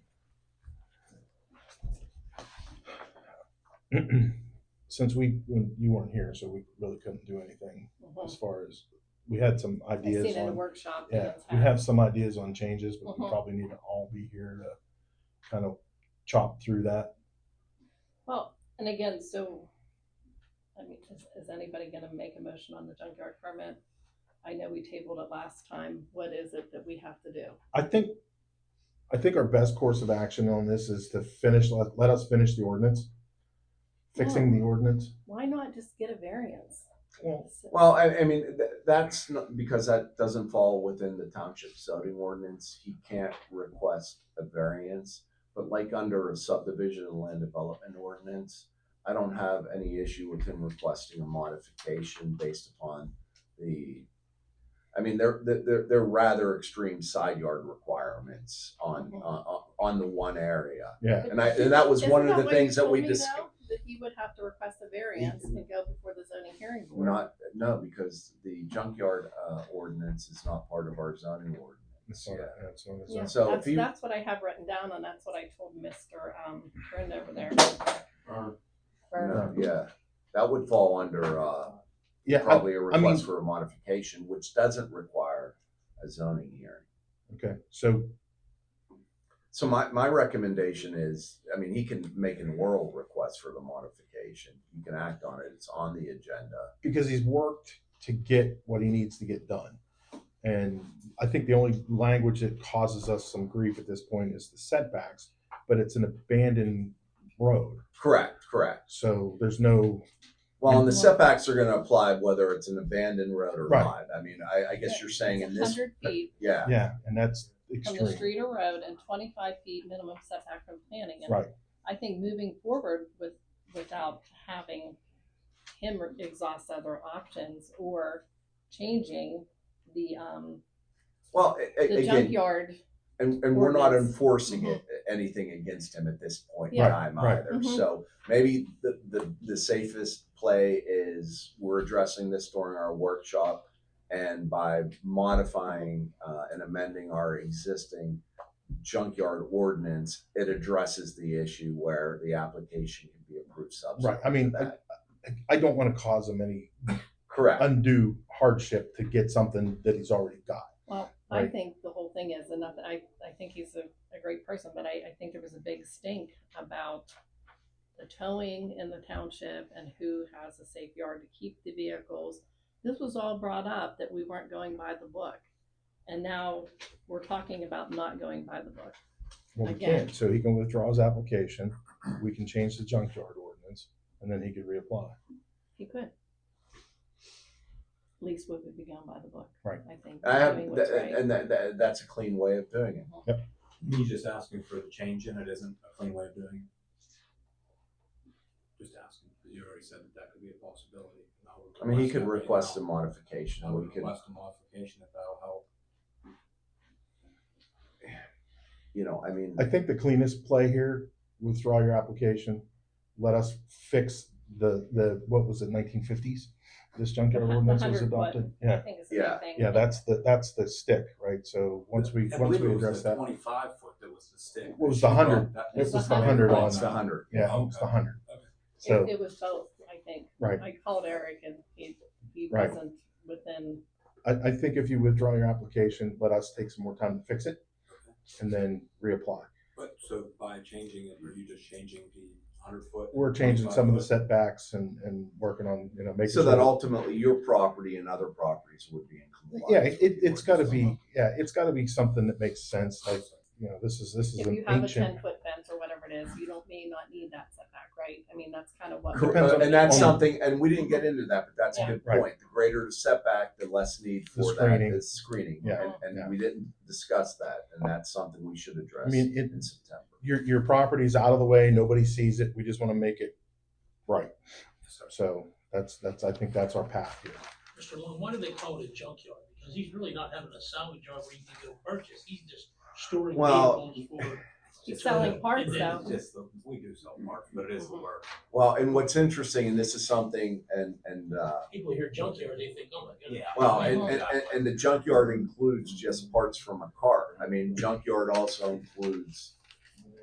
Since when you weren't here, so we really couldn't do anything as far as, we had some I've ideas seen it in a on, workshop. yeah, we have some ideas on changes, but we Mhm. probably need to all be here to kind of chop through that. Well, and again, so I mean, is anybody gonna make a motion on the junkyard permit? I know we tabled it last time. What is it that we have to do? I think our best course of action on this is to finish, let us finish the ordinance, fixing the ordinance. Why not just get a variance? Well, I mean, that's not, because that doesn't fall within the township zoning ordinance. He can't request a variance. But like under a subdivision and land development ordinance, I don't have any issue with him requesting a modification based upon I mean, they're rather extreme side yard requirements on the one area. Yeah. And that was one of the things that we discussed. discussed. That he would have to request a variance and go before the zoning hearing board. No, because the junkyard ordinance is not part of our zoning ordinance. Yeah, So if that's what I have written down, and that's what I told Mr. Friend over there. Yeah, that would fall under probably a request for a modification, which doesn't require a zoning hearing. Okay, so my recommendation is, I mean, he can make an oral request for the modification. You can act on it. It's on the agenda. because he's worked to get what he needs to get done. And I think the only language that causes us some grief at this point is the setbacks, but it's an abandoned road. Correct. So there's no. Well, and the setbacks are going to apply whether it's an abandoned road or Right. not. I mean, I guess you're saying in this. 100 feet Yeah. Yeah, and that's from the extreme. street or road and 25 feet minimum setback from planning. And Right. I think moving forward without having him exhaust other options or changing the Again, junkyard. and we're not ordinance. enforcing anything against him at this point in Yeah. time Right. either. Mhm. So maybe the safest play is we're addressing this during our workshop, and by modifying and amending our existing junkyard ordinance, it addresses the issue where the application can be approved subsequent Right. I mean, to that. I don't want to cause him any Correct. undue hardship to get something that he's already got. Well, I Right. think the whole thing is, and not that I think he's a great person, but I think there was a big stink about the towing in the township and who has a safe yard to keep the vehicles. This was all brought up that we weren't going by the book. And now we're talking about not going by the book. Well, we Again. can't, so he can withdraw his application, we can change the junkyard ordinance, and then he could reapply. He could. At least we would be going by the book. Right. I think. I have, doing what's right. and that's a clean way of doing it. He's just asking for the change in it isn't a clean way of doing it. Just asking, because you already said that could be a possibility. I mean, he could request a modification, I and would we could, request a modification if that'll help. I mean, I think the cleanest play here, withdraw your application, let us fix the what was it, 1950s? This junkyard The ordinance 100 was foot, adopted. I Yeah, think it's the Yeah. big thing. yeah, that's the stick, right? So once we address that, 25-foot that was the stick. it was the 100. It was the 100 on. it's the 100. Yeah, it was the 100. So It was both, I think. Right. I called Eric and he Right. wasn't within. I think if you withdraw your application, let us take some more time to fix it, and then reapply. But so by changing it, are you just changing the 100-foot? We're changing some of the setbacks and working on, making So sure that ultimately your property and other properties would be in compliance. yeah, with the it's got to ordinance. be it's got to be something that makes sense. Like this is If an you have a ancient. 10-foot fence or whatever it is, you may not need that setback, right? I mean, that's kind of what. Depends on And that's the- something, and we didn't get into that, but that's a Yeah. good Right. point. The greater the setback, the less need The for that screening. is screening. Yeah, And yeah. we didn't discuss that, and that's something we should address I mean, in September. Your property's out of the way. Nobody sees it. We just want to make it right. So that's I think that's our path here. Mr. Long, why do they call it a junkyard? Because he's really not having a salvage yard where you can go purchase. He's just storing Well- vehicles for. He's selling parts And then- though. Just we do sell parts, but it is the work. Well, and what's interesting, and this is something, and People hear junkyard, they think, oh my goodness. Yeah. well, and the junkyard includes just parts from a car. I mean, junkyard also includes,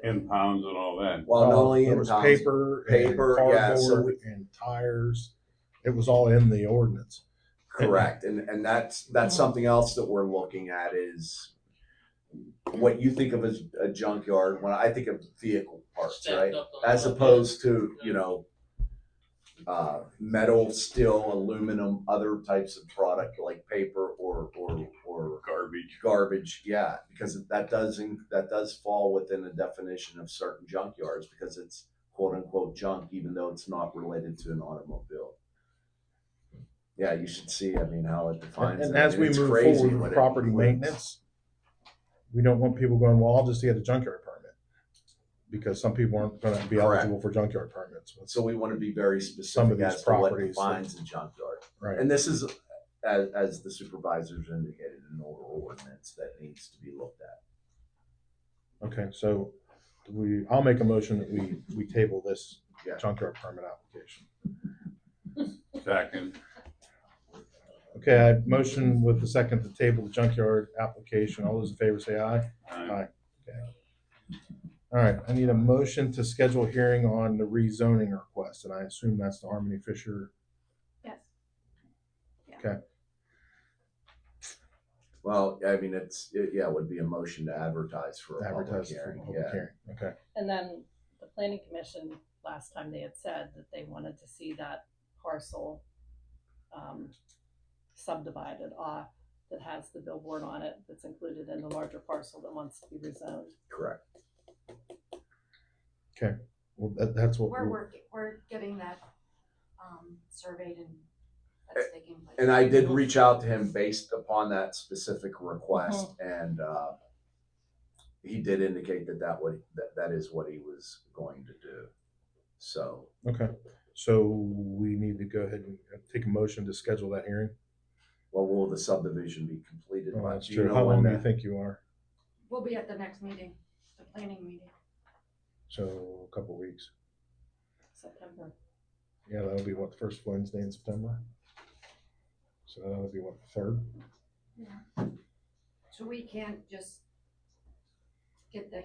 Impounds and all that. well, not only there was impounds, paper, paper, and yeah, so cardboard, and tires. It was all in the ordinance. correct, and that's something else that we're looking at is what you think of as a junkyard. When I think of vehicle parts, Stacked right? up on As one opposed to metal, steel, aluminum, other types of product like paper or garbage. Yeah, because that does fall within the definition of certain junkyards because it's quote unquote junk, even though it's not related to an automobile. Yeah, you should see. I mean, how it defines. And it. I as mean, we it's move crazy forward what with it property includes. maintenance, we don't want people going, well, I'll just get a junkyard permit. Because some people aren't gonna be Correct. eligible for junkyard permits. So we want to be very Some of specific these as to what properties defines a junkyard. Right. And this is, as the supervisors indicated, an older ordinance that needs to be looked at. Okay, so I'll make a motion that we table this Yeah. junkyard permit application. Second. Okay, I motion with the second to table the junkyard application. All those in favor say aye. Aye. Okay. All right, I need a motion to schedule hearing on the rezoning request, and I assume that's the Harmony Fisher. Yes. Okay, Well, I mean, it would be a motion to advertise for a public advertise for hearing. a public Yeah. hearing. Okay, And then the planning commission, last time they had said that they wanted to see that parcel subdivided off that has the billboard on it that's included in the larger parcel that wants to be rezoned. Correct. okay. Well, that's what We're getting that, surveyed and that's taking place. And I did reach out to him based upon that specific request, and he did indicate that is what he was going to do. So Okay, so we need to go ahead and take a motion to schedule that hearing. well, will the subdivision be completed? Oh, by? that's Do you true. know How when long do you that- think you are? We'll be at the next meeting, the planning meeting. So a couple weeks. September. Yeah, that'll be what, the first Wednesday in September? So that'll be what, the third? Yeah. So we can't just get the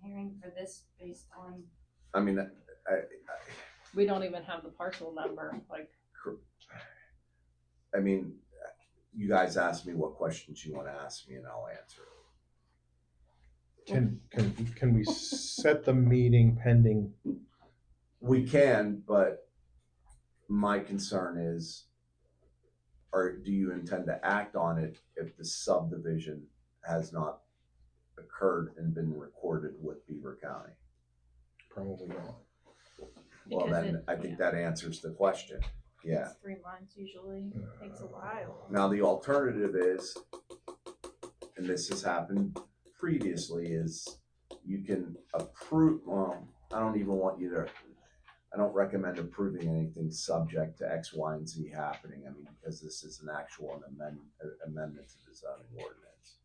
hearing for this based on, I mean, We don't even have the parcel number, like, I mean, you guys ask me what questions you want to ask me, and I'll answer. Can we set the meeting pending? We can, but my concern is, do you intend to act on it if the subdivision has not occurred and been recorded with Beaver County? Probably not. Well, Because then I think that answers the question. Yeah. It's 3 months usually, takes a while. Now, the alternative is, and this has happened previously, is you can approve, well, I don't recommend approving anything subject to X, Y, and Z happening. I mean, because this is an actual amendment to the zoning ordinance.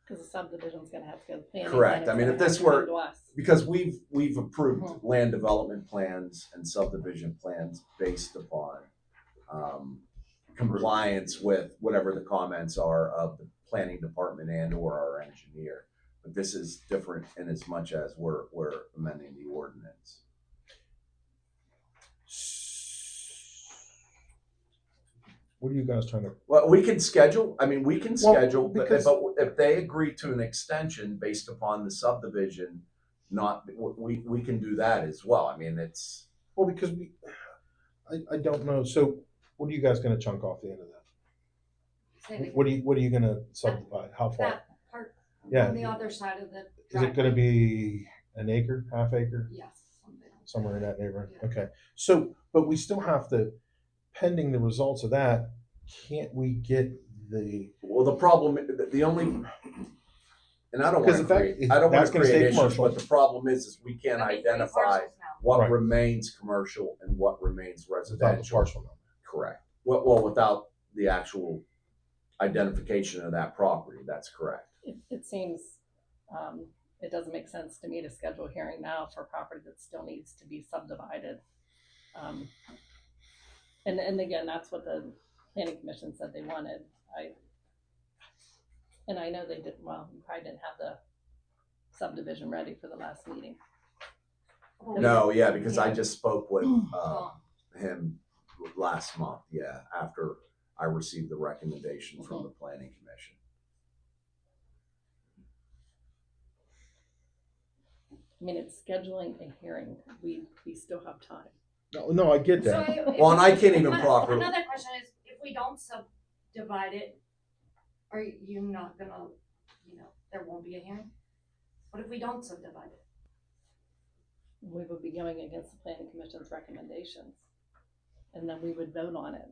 because the subdivision's gonna have to go to the planning. Correct. then I mean, it's if gonna this have to come were- to us. Because we've approved land development plans and subdivision plans based upon compliance with whatever the comments are of the planning department and or our engineer. But this is different in as much as we're amending the ordinance. What are you guys trying to? Well, we can schedule, but because- but if they agree to an extension based upon the subdivision, we can do that as well. I mean, it's. Well, because I don't know. So what are you guys gonna chunk off the end of that? say it again. What are you gonna subdivide? How far? That part Yeah. on the other side of the Is it gonna driveway. be an acre, half acre? Yes, something. Somewhere in that neighborhood? Yeah. Okay. So, but we still have to, pending the results of that, can't we get the? Well, the problem, the only, and I don't Because want to in create, fact, I don't want that's to gonna create stay issues, commercial. but the problem is we can't There'll be 3 identify parcels now. what Right. remains commercial and what remains Without the residential. parcel number. Correct. Well, without the actual identification of that property, that's correct. It seems, it doesn't make sense to me to schedule a hearing now for a property that still needs to be subdivided. And again, that's what the planning commission said they wanted. And I know they didn't, well, you probably didn't have the subdivision ready for the last meeting. No, yeah, because I just spoke with Oh, him last month, yeah, after I received the recommendation from the planning commission. I mean, it's scheduling a hearing. We still have time. No, I get So that. Well, and I can't even properly. Another question is, if we don't subdivide it, are you not gonna, there won't be a hearing? What if we don't subdivide it? We would be going against the planning commission's recommendations, and then we would vote on it.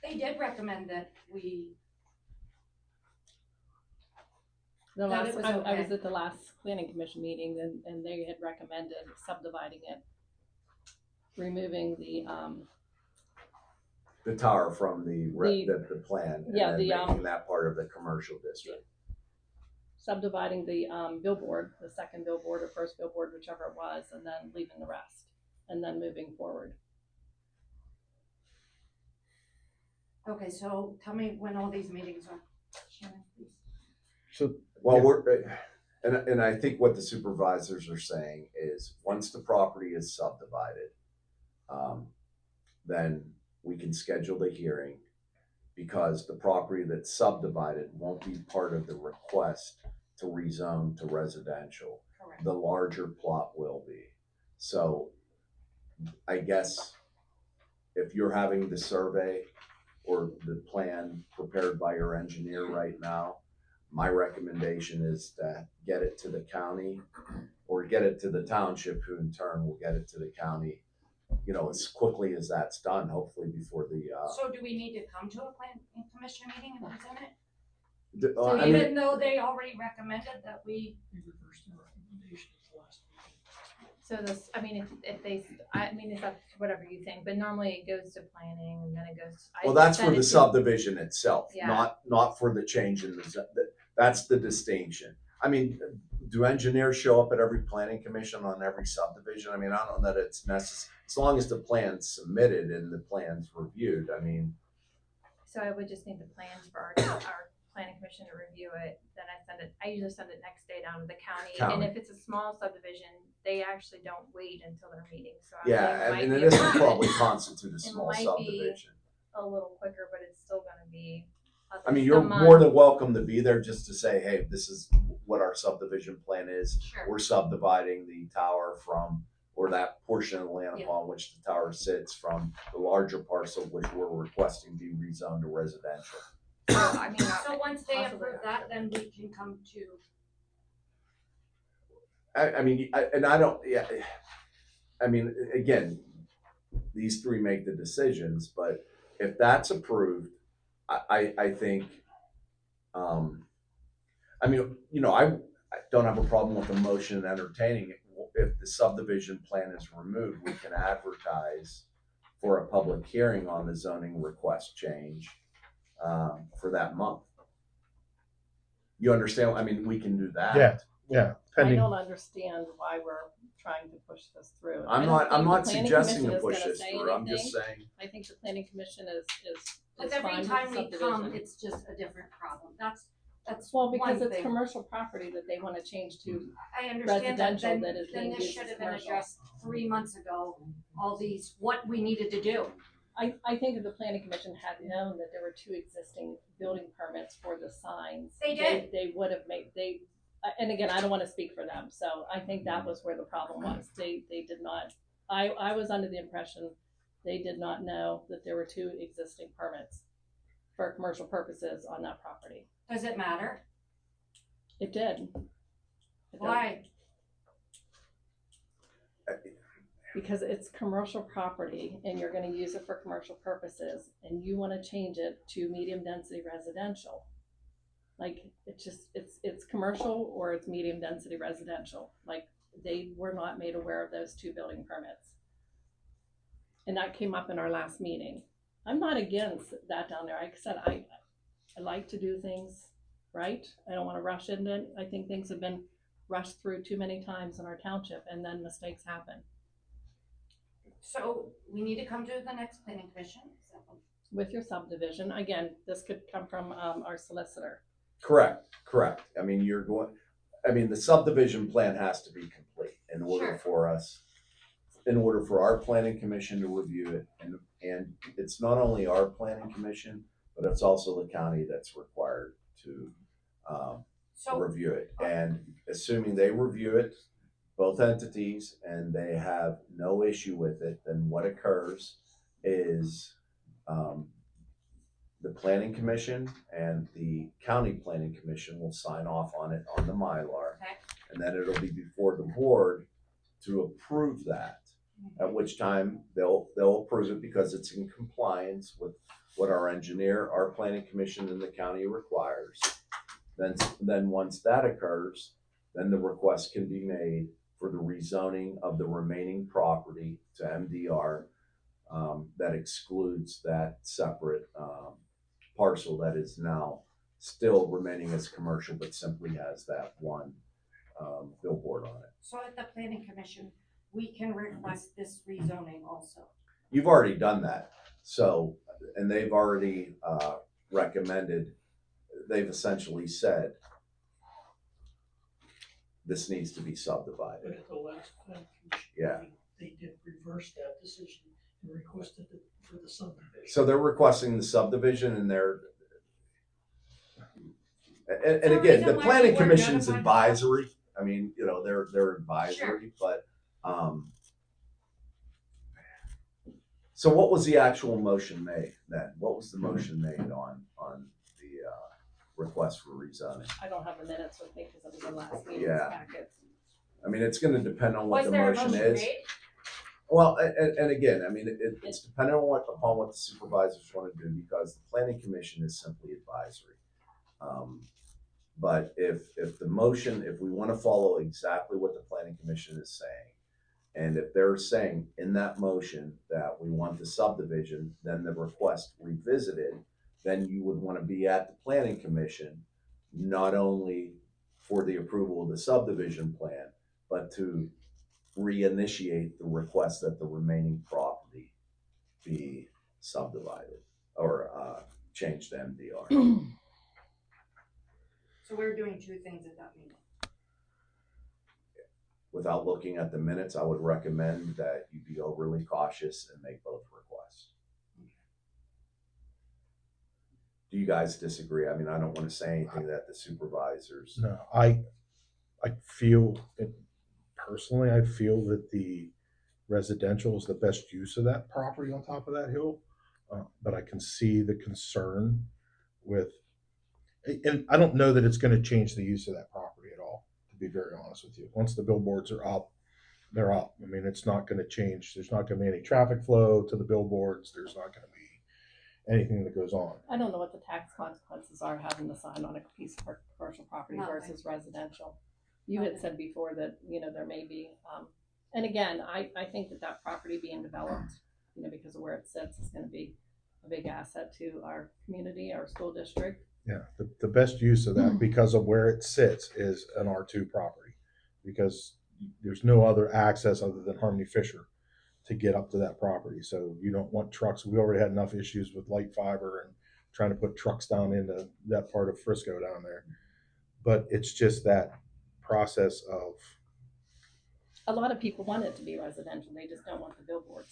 They did recommend that we, The That last, it was I okay. was at the last planning commission meeting, and they had recommended subdividing it, removing The tower from the plan. Yeah, and then the, making that part of the commercial district. subdividing the billboard, the second billboard or first billboard, whichever it was, and then leaving the rest, and then moving forward. okay, so tell me when all these meetings are, Shannon, please. So Well, and I think what the supervisors are saying is, once the property is subdivided, then we can schedule the hearing, because the property that's subdivided won't be part of the request to rezone to residential. Correct. The larger plot will be. So I guess if you're having the survey or the plan prepared by your engineer right now, my recommendation is to get it to the county or get it to the township, who in turn will get it to the county, as quickly as that's done, hopefully before the, So do we need to come to a planning commission meeting and present it? the- So I mean, even though they already recommended that we, So this, I mean, if they, I mean, it's up to whatever you think, but normally it goes to planning and then it goes. I well, that's send for it the to- subdivision itself, Yeah. not for the change in that's the distinction. I mean, do engineers show up at every planning commission on every subdivision? I mean, I don't know that it's necessary, as long as the plan's submitted and the plan's reviewed, I mean. So I would just need the plans for our planning commission to review it, then I usually send it next day down to the county. And if it's a small subdivision, they actually don't wait until their meeting, so. Yeah, I mean, and this would probably constitute a small might be- subdivision. A little quicker, but it's still gonna be. at I mean, least you're a month. more than welcome to be there just to say, hey, this is what our subdivision plan is. Sure. We're subdividing the tower from, or that portion of the land Yeah. upon which the tower sits, from the larger parcel which we're requesting be rezoned to residential. So, I mean, so once they possibly approve that, then we can come to, I mean, I don't, yeah, I mean, again, these three make the decisions, but if that's approved, I think, I mean, I don't have a problem with the motion entertaining it. If the subdivision plan is removed, we can advertise for a public hearing on the zoning request change, for that month. You understand? I mean, we can do that. Yeah, I pending. don't understand why we're trying to push this through. I'm I don't not think the suggesting planning to commission push is gonna this say through. I'm just anything. saying. I think the planning commission is but fine every with time the we come, subdivision. it's just a different problem. That's Well, because one it's thing. commercial property that they wanna change to, I understand that, residential then, that is then being this used should as have been commercial. addressed 3 months ago, all these, what we needed to do. I think if the planning commission had known that there were 2 existing building permits for the signs. They did. They would have made, and again, I don't wanna speak for them, so I think that was where the problem was. They did not, I was under the impression they did not know that there were 2 existing permits for commercial purposes on that property. Does it matter? It did. It does. Why? Because it's commercial property and you're gonna use it for commercial purposes and you wanna change it to medium density residential. Like, it's commercial or it's medium density residential. Like, they were not made aware of those 2 building permits. And that came up in our last meeting. I'm not against that down there. Like I said, I like to do things right. I don't wanna rush into it. I think things have been rushed through too many times in our township and then mistakes happen. So we need to come to the next planning commission? Is that what- With your subdivision, again, this could come from our solicitor. Correct. I mean, the subdivision plan has to be complete in order Sure. in order for our planning commission to review it. And it's not only our planning commission, but it's also the county that's required to So review it. And assuming they review it, both entities, and they have no issue with it, then what occurs is the planning commission and the county planning commission will sign off on it on the Mylar. Okay. And then it'll be before the board to approve that. At which time they'll approve it because it's in compliance with what our engineer, our planning commission, and the county requires. Then once that occurs, then the request can be made for the rezoning of the remaining property to MDR. That excludes that separate parcel that is now still remaining as commercial, but simply has that one billboard on it. So at the planning commission, we can request this rezoning also. You've already done that, so, and they've already recommended, they've essentially said this needs to be subdivided. But at the last planning commission Yeah. meeting, they did reverse that decision and requested it for the subdivision. So they're requesting the subdivision and they're, and So again, reason the why planning we were commission's notified- advisory. I mean, you know, they're advisory, but, so what was the actual motion made then? What was the motion made on the request for rezoning? I don't have the minutes with me because it was the last meeting's Yeah. packet. I mean, it's gonna depend on what Was the there a motion motion is. made? Well, and again, I mean, it's dependent on upon what the supervisors want to do, because the planning commission is simply advisory. But if the motion, if we want to follow exactly what the planning commission is saying, and if they're saying in that motion that we want the subdivision, then the request revisited, then you would want to be at the planning commission, not only for the approval of the subdivision plan, but to reinitiate the request that the remaining property be subdivided or changed to MDR. So we're doing two things at that meeting. Without looking at the minutes, I would recommend that you be overly cautious and make both requests. Do you guys disagree? I mean, I don't want to say anything that the supervisors. No, I feel it personally. I feel that the residential is the best use of that property on top of that hill, but I can see the concern with, and I don't know that it's going to change the use of that property at all. To be very honest with you, once the billboards are up, they're up. I mean, it's not going to change. There's not going to be any traffic flow to the billboards. There's not going to be anything that goes on. I don't know what the tax consequences are having the sign on a piece of commercial property Nothing. versus residential. You had said before that, you know, there may be, and again, I think that property being developed, you know, because of where it sits, is going to be a big asset to our community, our school district. Yeah, the best use of that, because of where it sits, is an R2 property, because there's no other access other than Harmony Fisher to get up to that property. So you don't want trucks. We already had enough issues with light fiber and trying to put trucks down into that part of Frisco down there. But it's just that process of, A lot of people want it to be residential. They just don't want the billboards.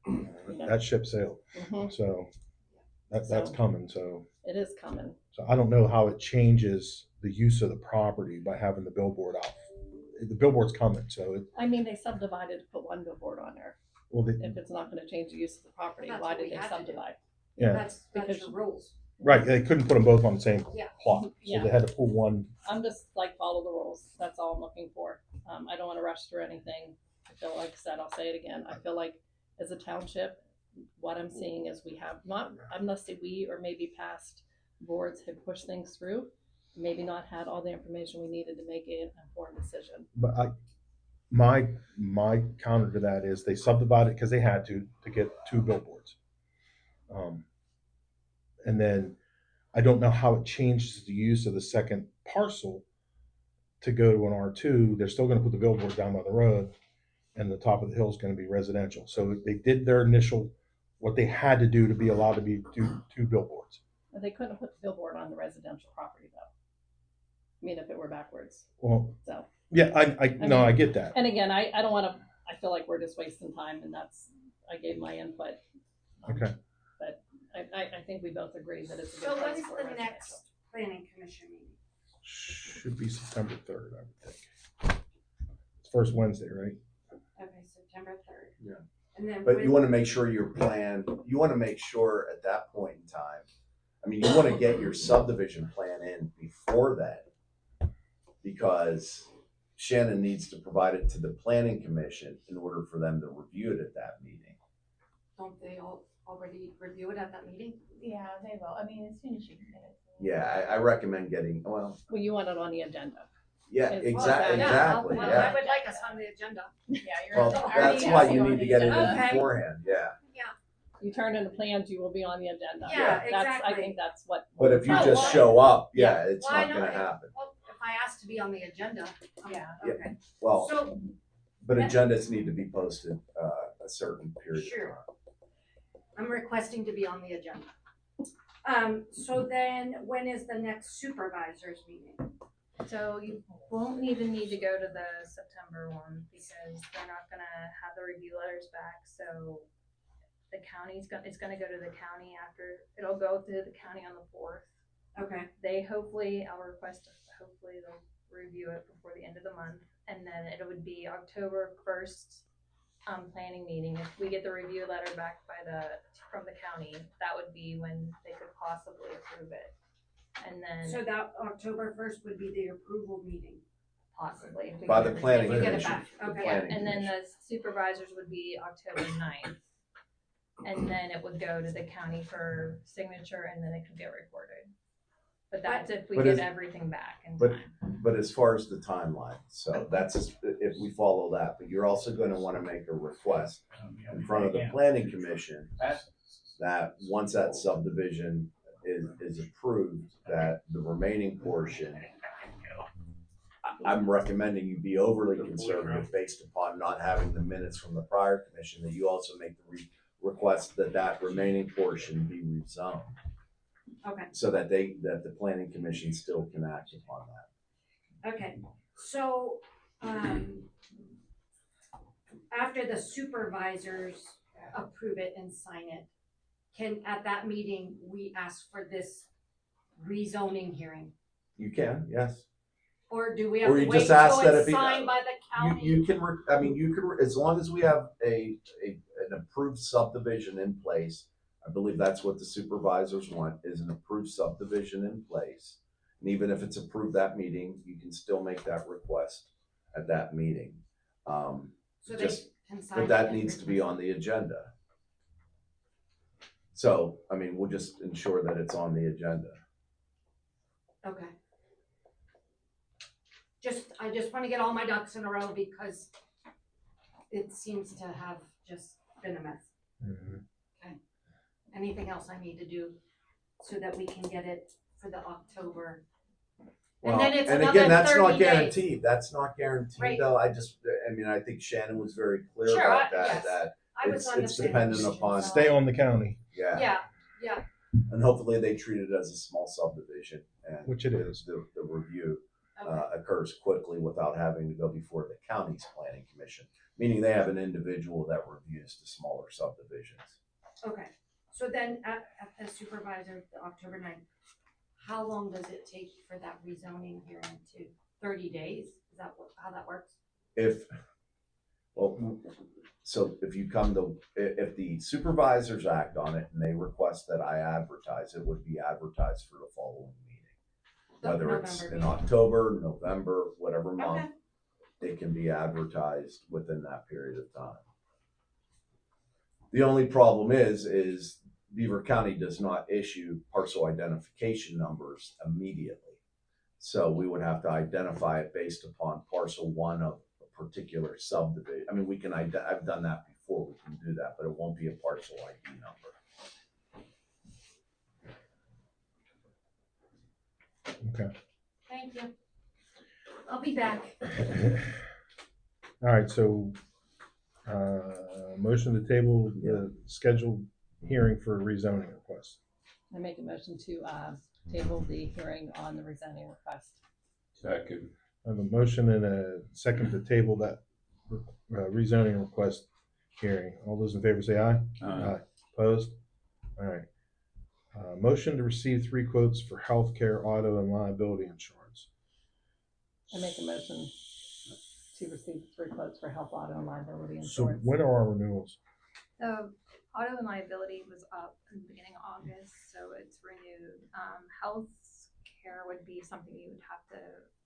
You know? that ship sailed. Mhm. So that's coming. So It is coming. I don't know how it changes the use of the property by having the billboard out. The billboard's coming, so I mean, they subdivided to put one billboard on there. If it's not gonna change the use of the property, That's why what did we they had to do. subdivide? yeah, That's Because- your rules. right. They couldn't put them both on the same Yeah. plot, so Yeah. they had to pull one. I'm just like, follow the rules. That's all I'm looking for. I don't wanna rush through anything. I feel like I said, I'll say it again. I feel like as a township, what I'm seeing is we have not, I'm not saying we or maybe past boards have pushed things through, maybe not had all the information we needed to make an informed decision. But my counter to that is they subdivided because they had to get two billboards. And then I don't know how it changes the use of the second parcel to go to an R2. They're still going to put the billboard down by the road, and the top of the hill is going to be residential. So they did their initial, what they had to do to be allowed to be two billboards. But they couldn't put the billboard on the residential property though. I mean, if it were backwards, Well, so. yeah, I get that. And again, I don't wanna, I feel like we're just wasting time and I gave my input. Okay. But I think we both agree that it's a So good when place is for the residential. next planning commission meeting? Should be September 3rd, I would think. As first Wednesday, right? Okay, September 3rd. Yeah. And then But when- you wanna make sure your plan, you wanna make sure at that point in time, I mean, you wanna get your subdivision plan in before that. Because Shannon needs to provide it to the planning commission in order for them to review it at that meeting. Don't they all already review it at that meeting? Yeah, they will. I mean, as soon as you get it. Yeah, I recommend getting, well, Well, you want it on the agenda. yeah, Well, exactly, Yeah, exactly, well, yeah. I would like us on the agenda. Yeah, Well, that's why you need to get it in Okay. beforehand, yeah. You turn in the plans, you will be on the agenda. Yeah, That's, I exactly. think that's what. But if you Oh, just well, show up, yeah. yeah, it's Well, I not know gonna it. happen. Well, if I ask to be on the agenda, Yeah. okay. Well, So, but agendas need to be posted, a certain period of Sure. time. I'm requesting to be on the agenda. So then when is the next supervisors meeting? So you won't even need to go to the September one because they're not gonna have the review letters back, so the it's gonna go to the county after, it'll go to the county on the 4th. Okay, I'll request, hopefully they'll review it before the end of the month, and then it would be October 1st, planning meeting. If we get the review letter back from the county, that would be when they could possibly approve it. And then so that October 1st would be the approval meeting. possibly. If we By get the everything- planning If we get it commission. back, the okay. planning And then commission. the supervisors would be October 9th. And then it would go to the county for signature and then it could get recorded. But that's if we But get is- everything back in but- time. But as far as the timeline, so that's if we follow that, but you're also gonna wanna make a request in front of the planning commission that once that subdivision is approved, that the remaining portion, I'm recommending you be overly conservative based upon not having the minutes from the prior commission, that you also make the request that remaining portion be rezoned. Okay, So that the planning commission still can act upon that. okay. So, after the supervisors approve it and sign it, at that meeting, we ask for this rezoning hearing? You can, yes. Or do we have Or to you wait just ask till that it it's be- signed by the county? You can, as long as we have an approved subdivision in place, I believe that's what the supervisors want, is an approved subdivision in place. And even if it's approved that meeting, you can still make that request at that meeting. So they just- can sign But it that and needs to be request on the agenda. So, I mean, we'll just ensure that it's on the agenda. it. Okay. I just wanna get all my ducks in a row because it seems to have just been a mess. Anything else I need to do so that we can get it for the October? Well, then it's and another again, that's 30 not days. guaranteed. That's not guaranteed, Right. though. I mean, I think Shannon was very clear Sure, about I- that. yes. That I was on the it's same dependent page, upon. so- Stay on the county, Yeah, Yeah, and hopefully they treat it as a small subdivision, and which it is. the review okay, occurs quickly without having to go before the county's planning commission. Meaning they have an individual that reviews the smaller subdivisions. okay. So then at the supervisor, the October 9th, how long does it take for that rezoning hearing to 30 days? Is that how that works? So if you come to, if the supervisors act on it and they request that I advertise, it would be advertised for the following meeting. The Whether it's November in meeting. October, November, whatever month, Okay. it can be advertised within that period of time. The only problem is Beaver County does not issue parcel identification numbers immediately. So we would have to identify it based upon parcel one of a particular subdivision. I mean, we can, I've done that before, we can do that, but it won't be a parcel ID number. Okay. Thank you. I'll be back. All right, so, motion to table the scheduled hearing for rezoning request. I make a motion to table the hearing on the rezoning request. Second. I have a motion and a second to table that rezoning request hearing. All those in favor say aye. Aye. Opposed? All right. Motion to receive 3 quotes for healthcare, auto, and liability insurance. I make a motion. to receive 3 quotes for health, auto, and liability So insurance. when are our renewals? The auto and liability was up in the beginning of August, so it's renewed. Health care would be something you would have to,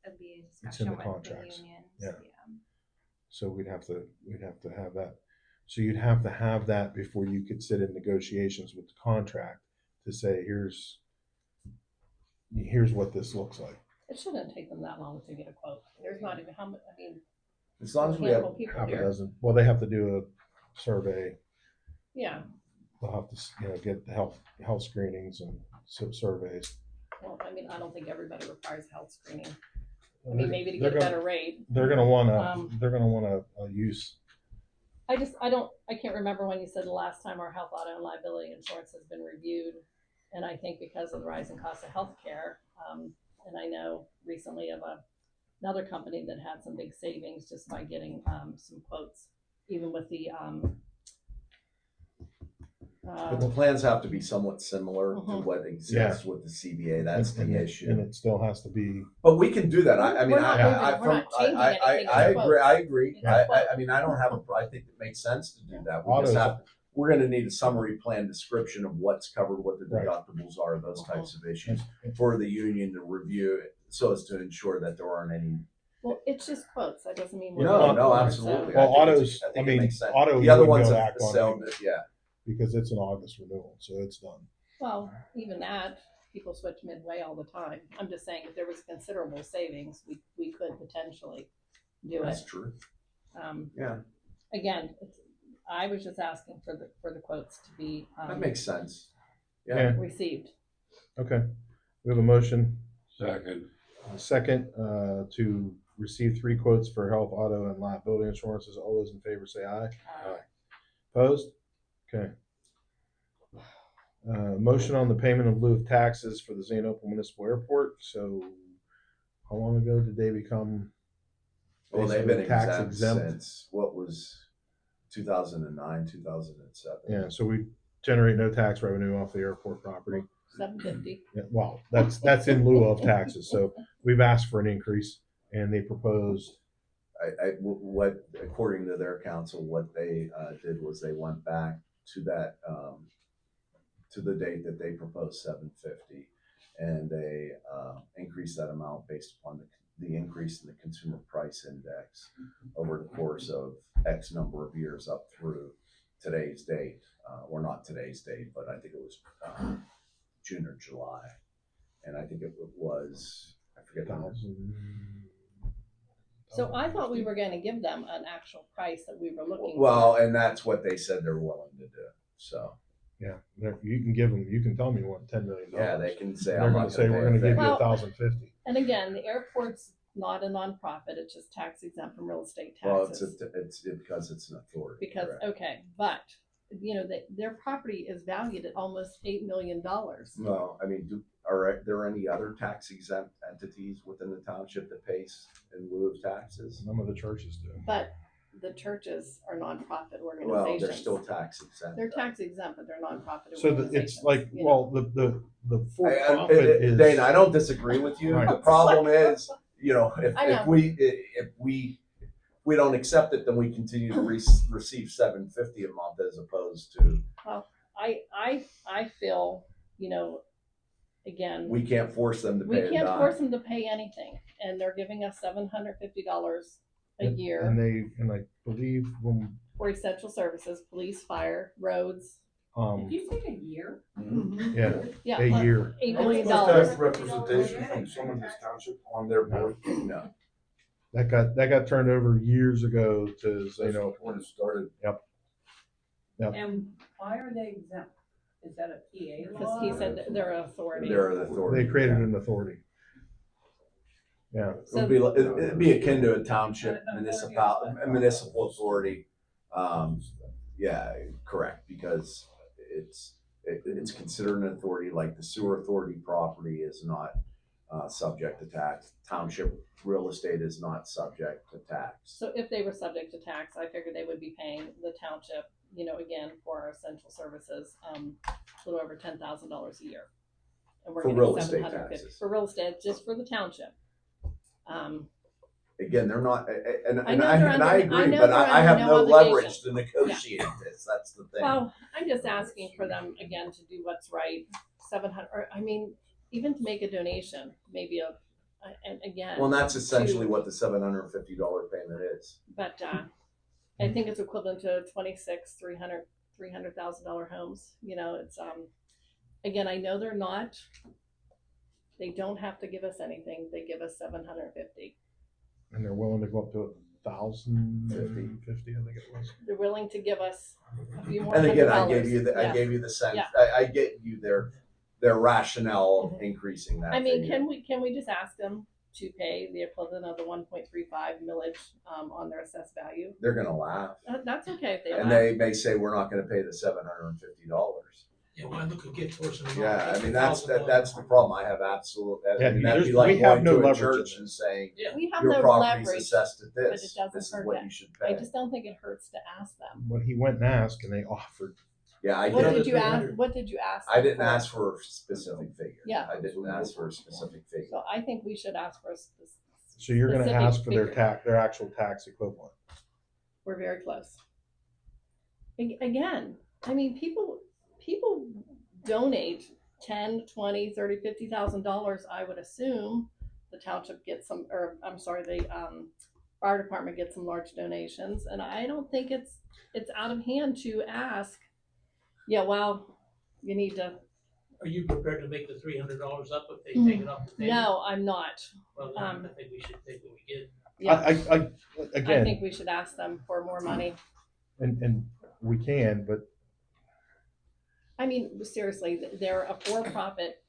it'd be a It's in discussion the with the contracts. unions. Yeah. So we'd have to have that. So you'd have to have that before you could sit in negotiations with the contract to say, here's what this looks like. It shouldn't take them that long to get a quote. There's not even how much, I mean, As long as we have, handful of people Half a here. dozen. Well, they have to do a survey. Yeah, They'll have to, get the health screenings and surveys. well, I mean, I don't think everybody requires a health screening. I mean, maybe to They're get a gonna- better rate. They're gonna want Um, a use. I can't remember when you said the last time our health, auto, and liability insurance has been reviewed. And I think because of the rising cost of healthcare, and I know recently of another company that had some big savings just by getting, some quotes, even with the, but the plans have to be somewhat similar to Mhm. what exists with the CBA. That's and the issue. And it still has to be. But we can do that. I mean, We're not changing anything to I the agree. quotes. I agree. It's quotes. I mean, I don't have I think it makes sense to do that. Autos- We're going to need a summary plan description of what's covered, what the Right. deductibles are, those Uh-huh. types of issues for the union to review it, so as to ensure that there aren't any. well, it's just quotes. That doesn't mean. we're No, going no, forward, absolutely. so- Well, I think autos, I think I it mean, makes sense. auto The other would ones go have back to on sell. it. Yeah. Because it's an August renewal, so it's done. Well, even that, people switch midway all the time. I'm just saying, if there was considerable savings, we could potentially do That's it. true. Yeah. Again, I was just asking for the quotes to be, That makes sense. Yeah. received. Okay. We have a motion. Second. Second, to receive 3 quotes for health, auto, and liability insurances. All those in favor say aye. Aye. Opposed? Okay. Motion on the payment of lieu of taxes for the Zanople Municipal Airport. So how long ago did they become? Well, they've basically been tax exempt since what was 2009, 2007. Yeah, so we generate no tax revenue off the airport property. $750. Yeah, well, that's in lieu of taxes. So we've asked for an increase, and they proposed. What according to their counsel, what they did was they went back to that to the date that they proposed $750, and they increased that amount based upon the increase in the consumer price index over the course of X number of years up through today's date, or not today's date, but I think it was June or July, and I think it was, I forget the number. So I thought we were gonna give them an actual price that we were looking for. Well, and that's what they said they're willing to do. So Yeah, you can give them. You can tell me you want $10 million. yeah, they can say They're I'm going not to say we're going going to give you Well, $1,050. And again, the airport's not a nonprofit, it's just tax exempt from real estate Well, taxes. it's because it's an authority. Because, correct. okay, but, their property is valued at almost $8 million. Well, I mean, are there any other tax exempt entities within the township that pays in lieu of taxes? Some of the churches do. But the churches are nonprofit Well, organizations. they're still tax exempt. They're tax exempt, but they're nonprofit So organizations. it's like, you know. well, the for profit is. Dana, I don't disagree with you. Right. The problem is, I know. if we don't accept it, then we continue to receive $750 a month as opposed to I feel, again, we can't force them to we pay a can't dime. force them to pay anything, and they're giving us $750 a year And I believe when, for essential services, police, fire, roads. Did you say a year? yeah, Yeah, a year. $8 Are we million. supposed to have representation from someone in this township on their board? No. That got turned over years ago to, When it started. Yep. And why are they exempt? Is that a PA Because law? he said that they're an authority. They're an authority. They created an authority. Yeah. It'd be akin to a township a municipal authority. Yeah, correct, because it's considered an authority, like the sewer authority property is not subject to tax. Township real estate is not subject to tax. So if they were subject to tax, I figured they would be paying the township, again, for our essential services, a little over $10,000 a year. And we're For getting real estate $750 taxes. for real estate, just for the township. again, they're not, and I know they're and I under- I agree, know but they're I have under no no leverage obligation. to negotiate this, that's the thing. Well, I'm just asking for them again to do what's right. 700, or I mean, even to make a donation, maybe and again. Well, and that's essentially to- what the $750 payment is. But I think it's equivalent to 26, $300,000 homes. You know, it's again, I know they're not. They don't have to give us anything. They give us 750. And they're willing to go up to 1,050, I think it was. They're willing to give us a few more. And again, $100. I gave you the, Yeah. I gave you the sense, Yeah. I get you their rationale of increasing that. I mean, figure. can we just ask them to pay the equivalent of the 1.35 millage on their assessed value? They're gonna laugh. That's okay if they And laugh. they may say, we're not gonna pay the $750. Yeah, why look a gift horse in the mouth? Yeah, I mean, that's the problem. I have absolute, I Yeah, mean, that'd be we like have going no to a leverage church in and saying, Yeah. We have your no property's leverage, assessed at but it this, doesn't this is hurt what that. you should I pay. just don't think it hurts to ask them. When he went and asked and they offered, Yeah, I What did. did you ask? What did you ask? I them didn't for? ask for a specific figure. Yeah. I didn't ask for a specific figure. So I think we should ask for a so you're gonna specific ask for figure. their actual tax equivalent. We're very close. Again, I mean, people donate 10, 20, 30, $50,000. I would assume the township gets some, or I'm sorry, the fire department gets some large donations, and I don't think it's out of hand to ask. Yeah, well, you need to. Are you prepared to make the $300 up if they take it off the table? No, I'm not. Well, then I think we should take what we get. Yeah, I again, I think we should ask them for more money. and we can, but I mean, seriously, they're a for-profit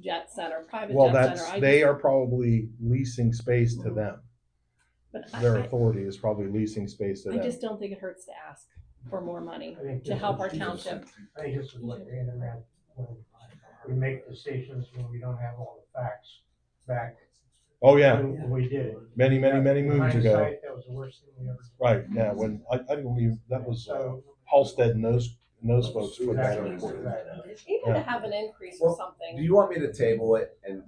jet center, private well, jet that's center. they are probably leasing space to them. But Their authority is probably leasing space to I them. just don't think it hurts to ask for more money I think to this help is- our township. I think this is what the internet, when we make decisions when we don't have all the facts back. Oh yeah, When we did it. many moons ago. Hindsight, that was the worst thing we ever did. Right. Yeah. When I believe that was So, Halstead and those folks put that in. Even to have an increase or Well, something. Do you want me to table it and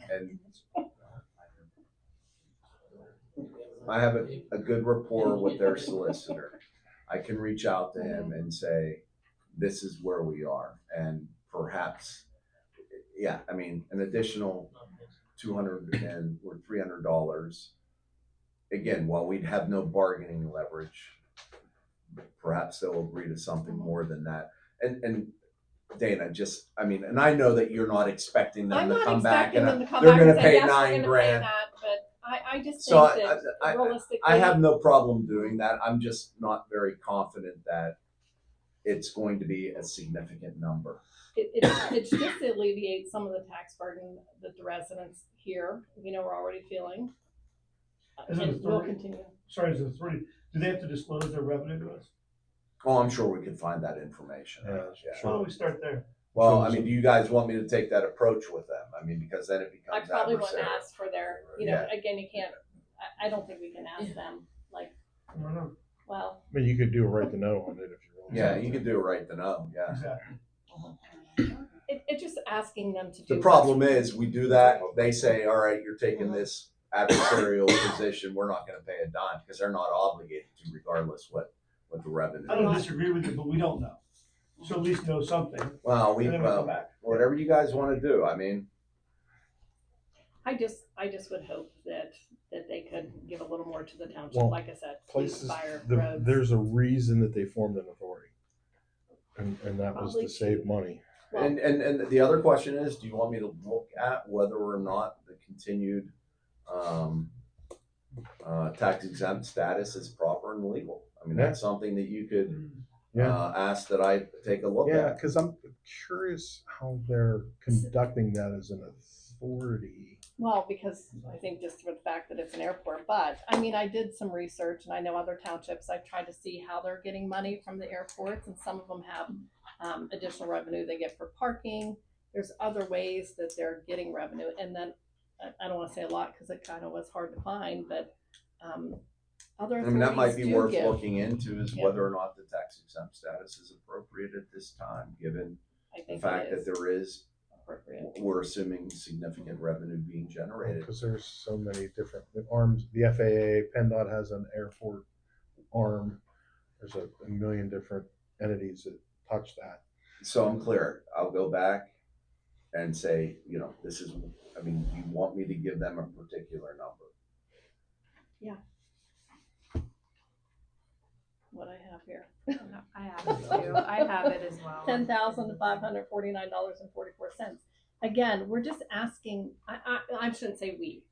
I have a good rapport with their solicitor. I can reach out to him and say, this is where we are. And perhaps, yeah, I mean, an additional $200 or $300. Again, while we'd have no bargaining leverage, perhaps they'll agree to something more than that. And Dana, just, I mean, and I know that you're not expecting I'm them to not come back expecting and them to come they're back gonna and say, pay yes, we're $9 gonna pay grand. that, but I just So think that realistically. I have no problem doing that. I'm just not very confident that it's going to be a significant number. It just alleviates some of the tax burden that the residents here, are already feeling. Is it And will authority? continue. Sorry, is it authority, do they have to disclose their revenue to us? Oh, I'm sure we can find that information. Yeah, Why don't we start there? Well, I mean, do you guys want me to take that approach with them? I mean, because then it I becomes probably wouldn't adversarial. ask for their, Yeah. again, you can't, I don't think we can ask them, like, I don't know. well, I mean, you could do a right to know on it if you really. Yeah, wanted you to. could do it right to know, yeah. Exactly. it's just asking them to do. The problem is, we do that, they say, all right, you're taking this adversarial position, we're not gonna pay a dime, because they're not obligated to regardless what the revenue I don't is. disagree with you, but we don't know. So at least know something. Well, And then we come well, back. whatever you guys wanna do, I mean, I just would hope that they could give a little more to the township, Well, like I said, police, Places, fire, roads. there's a reason that they formed an authority, and that was Probably to save money. Well, and the other question is, do you want me to look at whether or not the continued tax exempt status is proper and legal? I mean, that's something that you could ask that I take a look Yeah, at. because I'm curious how they're conducting that as an authority. Well, because I think just for the fact that it's an airport, but I mean, I did some research and I know other townships, I've tried to see how they're getting money from the airports, and some of them have additional revenue they get for parking. There's other ways that they're getting revenue, and then I don't want to say a lot because it kind of was hard to find, but other I mean, that might be authorities do worth give. looking into, is Yeah. whether or not the tax exempt status is appropriate at this time, given I the think fact it that is. there is appropriate. we're assuming significant revenue being generated. Because there's so many different arms. The FAA, PennDOT has an airport arm. There's a million different entities that touch that. So I'm clear. I'll go back and say, you know, this is, I mean, you want me to give them a particular number? Yeah. What I have here. I have it too. I have it as well. $10,549.44. Again, we're just asking, I shouldn't say we.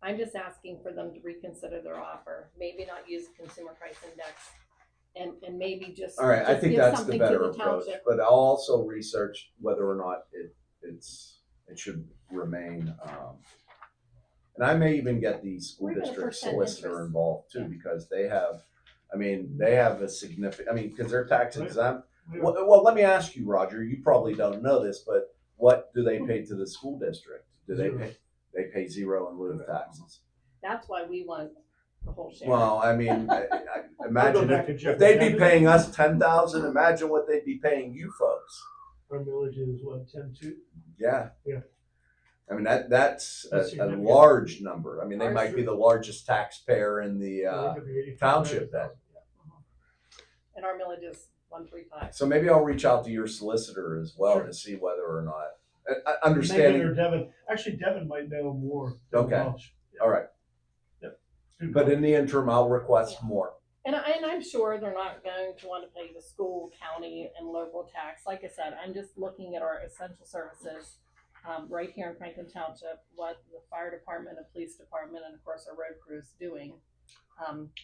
I'm just asking for them to reconsider their offer, maybe not use the consumer price index, and maybe just. All right, I just think give that's the something to better approach, township. but I'll also research whether or not it should remain. And I may even get the school Or even a district percent solicitor interest. involved too, Yeah. because they have a significant, because they're tax exempt. Well, let me ask you, Roger, you probably don't know this, but what do they pay to the school district? Do they pay? They pay zero in lieu of taxes. That's why we want the whole share. Well, I imagine back and if check they'd with be them. paying us 10,000, imagine what they'd be paying you folks. Our millage is what, 10.2? Yeah. Yeah. I mean, that's a significant. large number. I mean, they Ours might be the largest taxpayer in the township then. And our millage is 135. So maybe I'll reach out to your solicitor as well Sure. to see whether or not, Megan understanding. or Devin. Actually, Devin might know more. than Okay. Welch. All right. Good But call. in the interim, I'll request more. And I'm sure they're not going to want to pay the school, county, and local tax. Like I said, I'm just looking at our essential services right here in Franklin Township, what the fire department and police department, and of course our road crew is doing.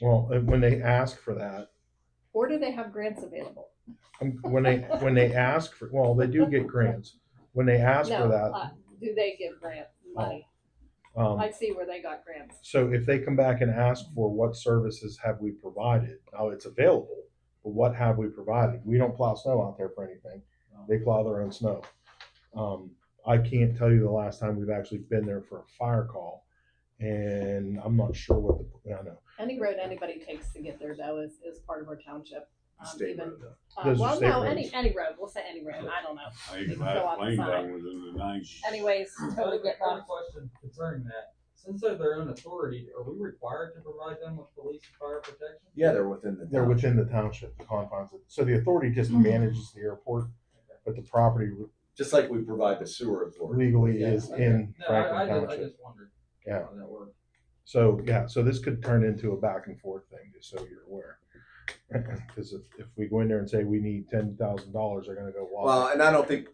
Well, when they ask for that, Or do they have grants available? when they ask for, well, they do get grants. When they ask for No, that, do they give grant money? I see where they got grants. so if they come back and ask for what services have we provided, now it's available, but what have we provided? We don't plow snow out there for anything. They plow their own snow. I can't tell you the last time we've actually been there for a fire call, and I'm not sure what I know. Any road anybody takes to get there though is part of our township. State Even, road, though. Those are well, state no, roads. any road. We'll say any road. I don't know. I You used can to go have out the plane side. down within the 90s. Anyways, totally get I have a off. question concerning that. Since they're their own authority, are we required to provide them with police and fire protection? Yeah, they're within the. They're within the township, the confines. So the authority just manages the airport, but the property Just like we provide the sewer authority. legally Yeah, is okay. in No, Franklin I Township. just wondered Yeah. how that worked. So this could turn into a back and forth thing, just so you're aware. Because if we go in there and say we need $10,000, they're going to go, Well, and I don't think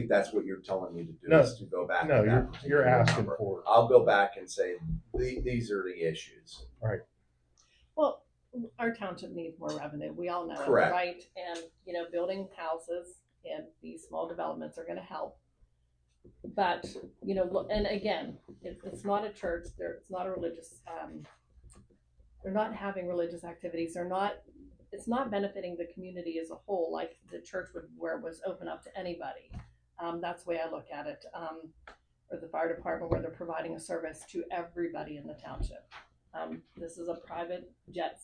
that's what you're telling me to do. No, is to go back. no, to that you're particular asking number. for it. I'll go back and say these are the issues. Well, our township needs more revenue. We all know Correct. it, right? And building houses and these small developments are going to help. But look, and again, it's not a church. It's not a religious. They're not having religious activities. It's not benefiting the community as a whole, like the church would, where it was open up to anybody. That's the way I look at it. Or the fire department, where they're providing a service to everybody in the township. This is a private jet.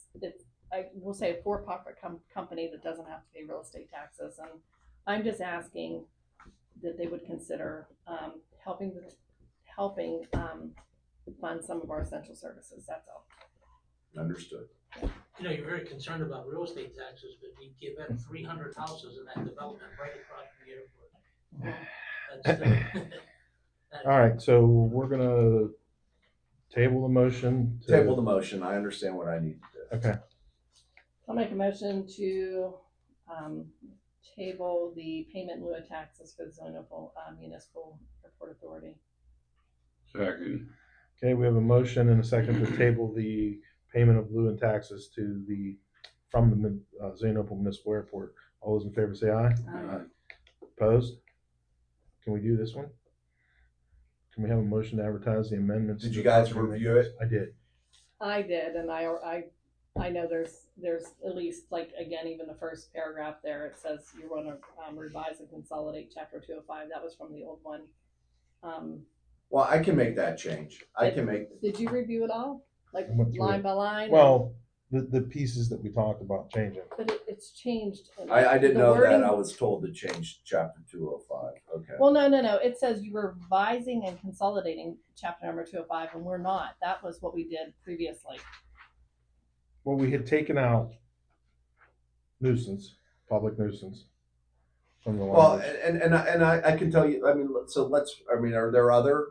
I will say a for-profit company that doesn't have to pay real estate taxes. And I'm just asking that they would consider helping fund some of our essential services. That's all. Understood. You're very concerned about real estate taxes, but you give them 300 houses in that development right across from the airport. All right, so we're going to table the motion. Table the motion. I understand what I need to do. Okay. I'll make a motion to table the payment in lieu of taxes for the Zonal Municipal Airport Authority. Second. Okay, we have a motion and a second to table the payment of lieu and taxes from the Zane-Opal Municipal Airport. All those in favor say aye. Aye. Opposed? Can we do this one? Can we have a motion to advertise the amendments? Did to you the guys property review maintenance? it? I did. I did, and I know there's at least, like, again, even the first paragraph there, it says you want to revise and consolidate chapter 205. That was from the old one. Well, I can make that change. I can make. Did you review it all? Like I went through line it. by line? Well, the pieces that we talked about changing. But it's changed. in I didn't the know wording- that. I was told to change chapter 205. Okay. Well, no. It says you were revising and consolidating chapter number 205, and we're not. That was what we did previously. Well, we had taken out nuisance, public nuisance from the Well, language. and I can tell you, I mean, so are there other,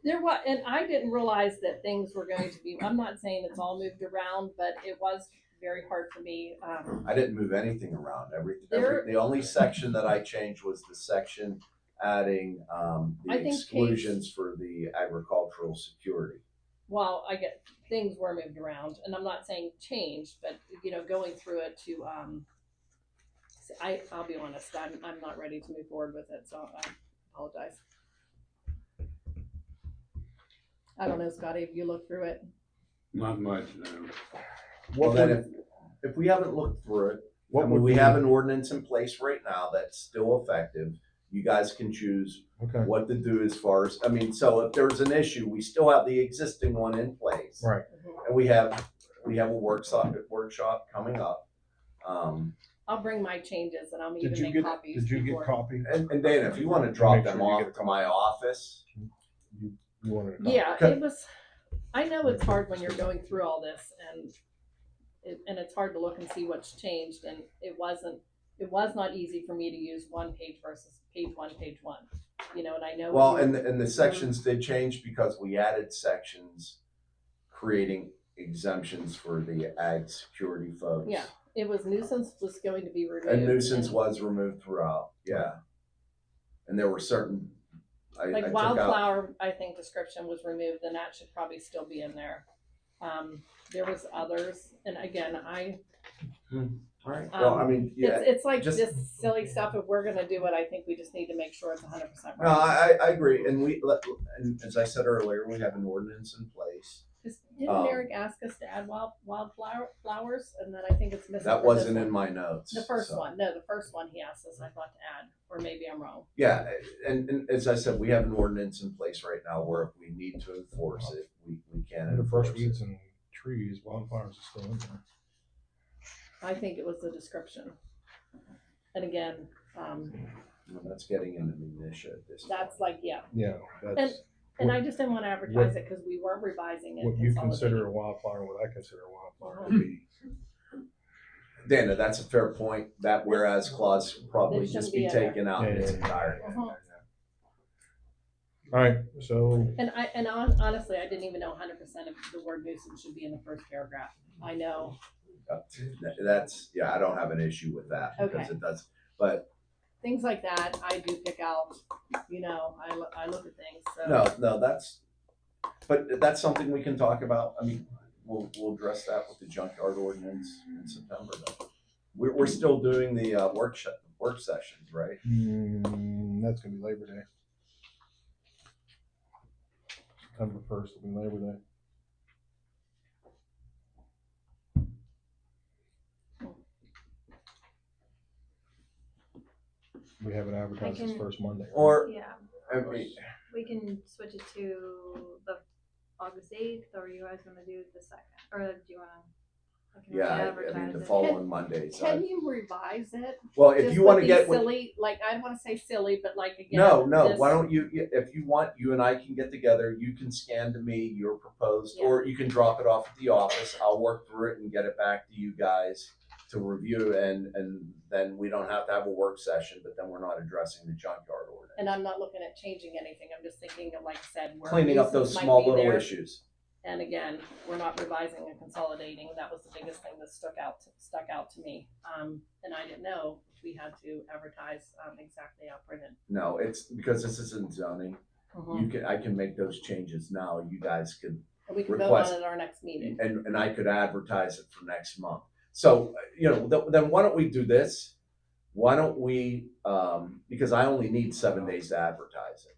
There was, and I didn't realize that things were going to be. I'm not saying it's all moved around, but it was very hard for me. I didn't move anything around. There- The only section that I changed was the section adding, the I think exclusions for the agricultural security. Well, I get things were moved around, and I'm not saying changed, but going through it to I'll be honest, I'm not ready to move forward with it, so I apologize. I don't know, Scotty, if you look through it. Not much, no. Well, then if we haven't looked through it, we have an ordinance in place right now that's still effective. You guys can choose what to do as far as, I mean, so if there's an issue, we still have the existing one in place. Right. And we have a workshop coming up. I'll bring my changes and I'll Did even you make get copies. Did you before. get copies? And Dana, if you want to drop Make them sure you off get a to my office. You wanted a copy? Yeah, Okay. it was. I know it's hard when you're going through all this, and it's hard to look and see what's changed. And it was not easy for me to use one page versus page one. And I know. Well, and the sections did change because we added sections creating exemptions for the ag security folks. Yeah, it was nuisance was going to be removed. And nuisance was removed throughout, yeah. And there were certain, I Like took out, wildflower, I think description was removed, and that should probably still be in there. There was others, and again, right, well, I mean, yeah. it's like just- this silly stuff. If we're gonna do it, I think we just need to make sure it's 100% right. No, I agree, and and as I said earlier, we have an ordinance in place. Didn't Eric ask us to add wildflowers, and then I think it's missing. That for this wasn't in one. my notes. The first so. one, no, the first one he asked us, I thought to add, or maybe I'm wrong. Yeah, and as I said, we have an ordinance in place right now where if we need to enforce it, we can And the enforce brush it. weeds and trees, wildflowers are still in there. I think it was the description. And again, Well, that's getting into minutia at this point. that's like, yeah. Yeah, that's And I just didn't want to advertise it because we weren't revising it. what you consolidating. consider a wildflower. What I consider a wildflower would be. Dana, that's a fair point. That whereas clause probably It shouldn't just be be in there. taken out in its entirety. Uh-huh. All right, so And honestly, I didn't even know 100% of the word nuisance should be in the first paragraph. I know. That's, yeah, I don't have an issue with that because Okay. it does, but Things like that, I do pick out, I look at things, so. no, but that's something we can talk about. I mean, we'll address that with the junkyard ordinance in September. Though. We're still doing the work sessions, right? that's gonna be Labor Day. September 1st will be Labor Day. We have it advertised as can- first Monday. right? Or Yeah, I mean, we can switch it to the August 8th, or you guys wanna do the second, or do you wanna? I can yeah, I mean re-advertise the it. following Mondays. Can you revise it? Well, if Just you want to with get these with, silly, like, I don't want to say silly, but like again. no, this- why don't you, if you want, you and I can get together, you can scan to me your proposed, or you can drop it off at the office, I'll work through it and get it back to you guys to review, and then we don't have to have a work session, but then we're not addressing the junkyard ordinance. And I'm not looking at changing anything, I'm just thinking of, like I said, where. Cleaning up those nuisance might small be little there. issues. And again, we're not revising and consolidating, that was the biggest thing that stuck out to me. And I didn't know if we had to advertise, exactly how printed. No, it's because this isn't zoning. I can make those changes now, you guys could And we can vote request, on it at our next meeting. and I could advertise it for next month. So, then why don't we do this? Why don't we, because I only need 7 days to advertise it,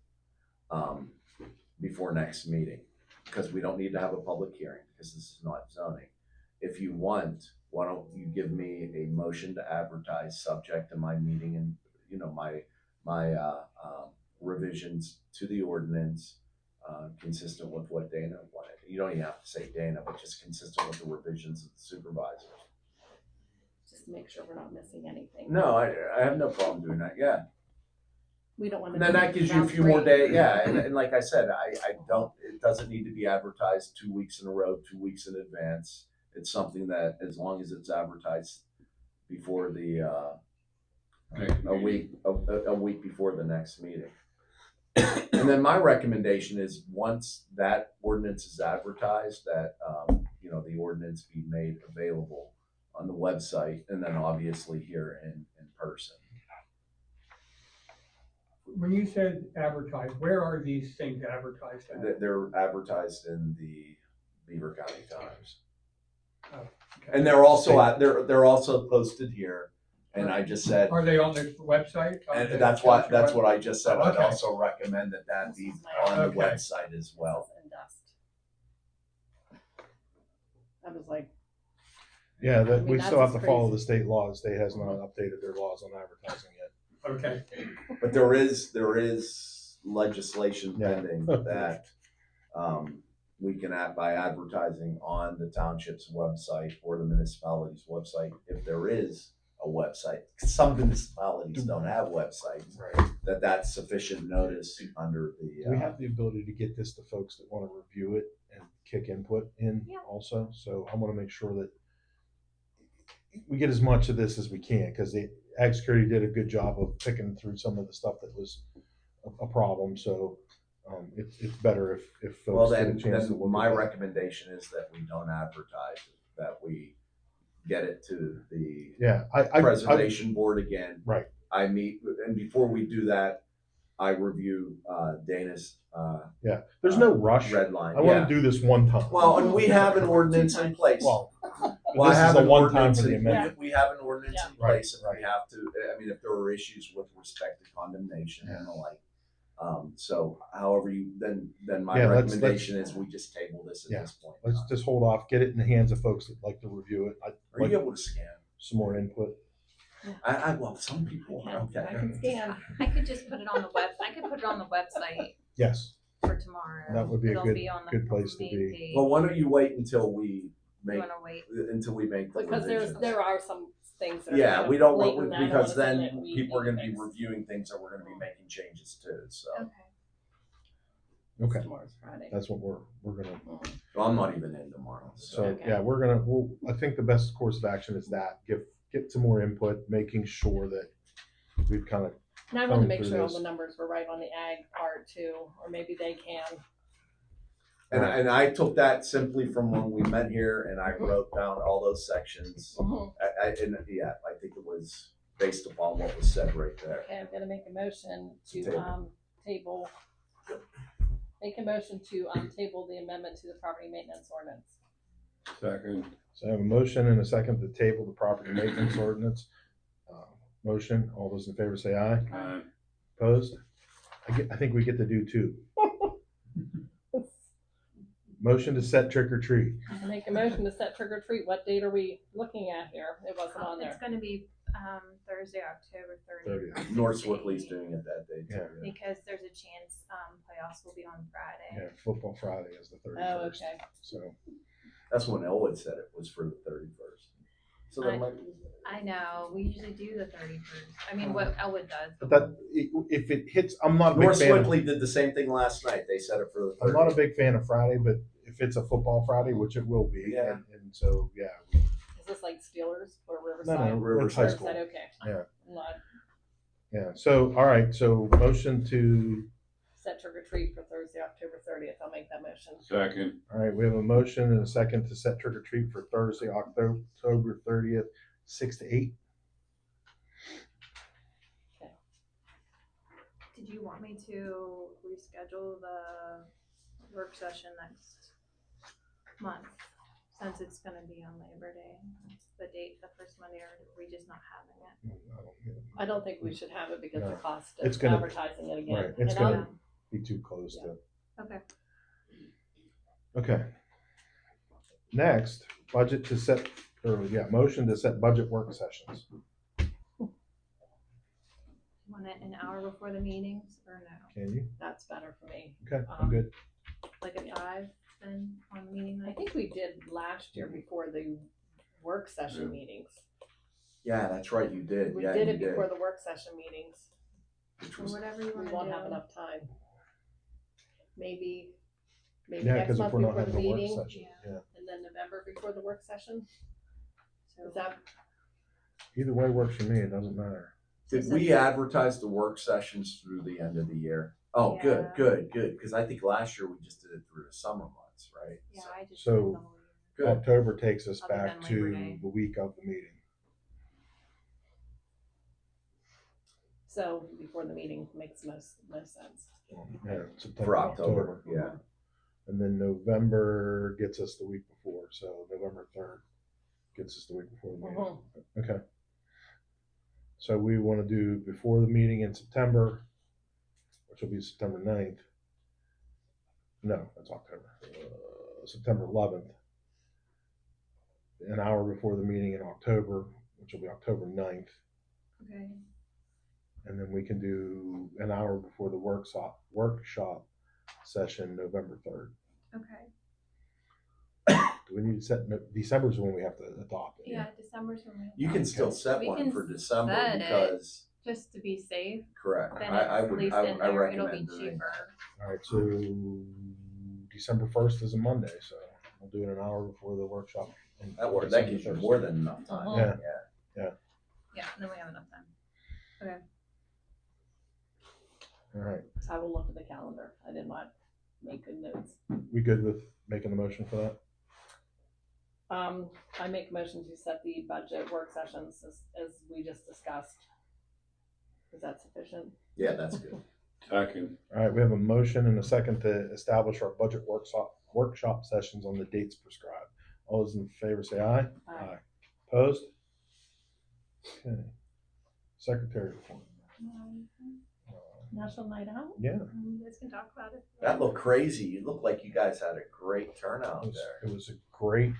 before next meeting, because we don't need to have a public hearing, because this is not zoning. If you want, why don't you give me a motion to advertise, subject to my meeting and, my revisions to the ordinance, consistent with what Dana wanted. You don't even have to say Dana, but just consistent with the revisions of the supervisor. Just to make sure we're not missing anything. No, I have no problem doing that, yeah. We don't want And to. then that gives you a few more days, yeah, and like I said, I don't, it doesn't need to be advertised 2 weeks in a row, 2 weeks in advance. It's something that, as long as it's advertised before the, a week before the next meeting. And then my recommendation is, once that ordinance is advertised, that, the ordinance be made available on the website, and then obviously here in person. When you said advertise, where are these things advertised at? They're advertised in the Beaver County Times. Oh, okay. And they're also they're also posted here. And I just said, Are they on the website? and that's what I just said. I'd Okay. also recommend that be on the Okay. website as well. And dust. I was like, Yeah, I mean, we that's still have just to follow crazy. the state law. The state has not updated their laws on advertising yet. Okay. But there is legislation Yeah. pending that we can add by advertising on the township's website or the municipality's website, if there is a website. Some municipalities don't have websites. Right. That's sufficient notice under the. We have the ability to get this to folks that want to review it and kick input in also. So I want to make sure that we get as much of this as we can, because the Ag Security did a good job of picking through some of the stuff that was a problem. So it's better if folks get a chance to look My at that. recommendation is that we don't advertise it, that we get it to the preservation board again. Right. I meet, and before we do that, I review Dana's There's no rush. red line. I want to do this one time. Well, and we have an ordinance in place. Well, I this have is a an one time ordinance for the in- amendment. We have an ordinance in place if Right. we have to, I mean, if there are issues with respect to condemnation and the like. So however then my Yeah, let's- recommendation is we just table this at this point. Let's just hold off, get it in the hands of folks that like to review it. I'd Are like you able to scan? some more input. Well, some people are, okay. I can scan. I could just put it on the I could put it on the website Yes, for tomorrow. that would be a It'll good, be on the good place to main be. page. Well, why don't you wait until we make, wanna wait? until we make the Because revisions? there are some things that are Yeah, kind of we don't want, blatant. I don't because wanna say then that we people are need gonna be fix. reviewing things that we're gonna be making changes to, so. Okay, Tomorrow's Friday. that's what we're gonna. Well, I'm not even in tomorrow, So Okay. yeah, I think the best course of action is that get some more input, making sure that we've kind of. And I want to coming make through sure all this. the numbers were right on the ag part too, or maybe they can. And I took that simply from when we met here, and I wrote down all those sections. Mhm. I think it was based upon what was said right there. Okay, I'm gonna make a motion to Table. table. Make a motion to table the amendment to the property maintenance ordinance. Second. So I have a motion and a second to table the property maintenance ordinance. Motion. All those in favor say aye. Aye. Opposed? I think we get to do two. Motion to set trick or treat. I make a motion to set trick or treat. What date are we looking at here? It wasn't on It's there. gonna be Thursday, October 30th. 30th. North Swiftly's doing it that day too. Yeah. Because there's a chance playoffs will be on Friday. Yeah, football Friday is the 31st. Oh, okay. So That's when Elwood said it was for the 31st. So that might. I know, we usually do the 31st. I mean, what Elwood does. but that if it hits, I'm not a big North fan. Of, Swiftly did the same thing last night. They said it for the 30th. I'm not a big fan of Friday, but if it's a football Friday, which it will be, Yeah. and so yeah, Is this like Steelers or Riverside? it's high school. Riverside, okay. Yeah. I'm not Yeah. So all right. So motion to. set trick or treat for Thursday, October 30th. I'll make that motion. Second. All right, we have a motion and a second to set trick or treat for Thursday, October 30th, 6 to 8. Did you want me to reschedule the work session next month? Since it's gonna be on Labor Day, it's the date, the first Monday, or are we just not having it? I don't think we should have it because No. the cost It's of gonna- advertising it again. Right, it's And I'll- gonna be too close to. Okay. Okay. Next, budget to set, motion to set budget work sessions. Want it an hour before the meetings or no? Can you? That's better for me. Okay, I'm good. then on the meeting I night? think we did last year before the work session meetings. Yeah, that's right, you did. We Yeah, did you it before the work session meetings. Which Or was, whatever you We wanna won't have do. enough time. Maybe Yeah, next because if month we're not before the having a work meeting, session, yeah. and then November before the work session. So Is that, Either way works for me, it doesn't matter. did we advertise the work sessions through the end of the year? Oh, good, Yeah. good. Because I think last year we just did it through the summer months, right? Yeah, I just So- did the whole year. Good. October takes us Other back than Labor to Day. the week of the meeting. so before the meeting makes most sense. Yeah, September, For October, yeah. And then November gets us the week before, so November 3rd gets us the week before the meeting. Okay. So we want to do before the meeting in September, which will be September 9th. No, that's October. September 11th. An hour before the meeting in October, which will be October 9th. Okay. And then we can do an hour before the workshop session, November 3rd. Okay. Do we need to set, December's when we have to adopt it? Yeah, December's when we. You can still set We one can for December set it. because, Just to be safe, correct, then I it's at would, least I in there, it'll be recommend doing cheaper. that. All right, so December 1st is a Monday, so we'll do it an hour before the workshop. on That works, that December gives you 1st. more than enough time. Uh-huh. Yeah, Yeah, and then we have enough time. Okay. all right. I will look at the calendar. I did not make good notes. We good with making the motion for that? I make a motion to set the budget work sessions as we just discussed. Is that sufficient? Yeah, that's good. Second. All right, we have a motion and a second to establish our budget workshop sessions on the dates prescribed. All those in favor say aye. Aye. Opposed? Okay. Secretary report. National Night Out? Yeah, You guys can talk about it. That looked crazy. You looked like you guys had a great turnout it there. was a great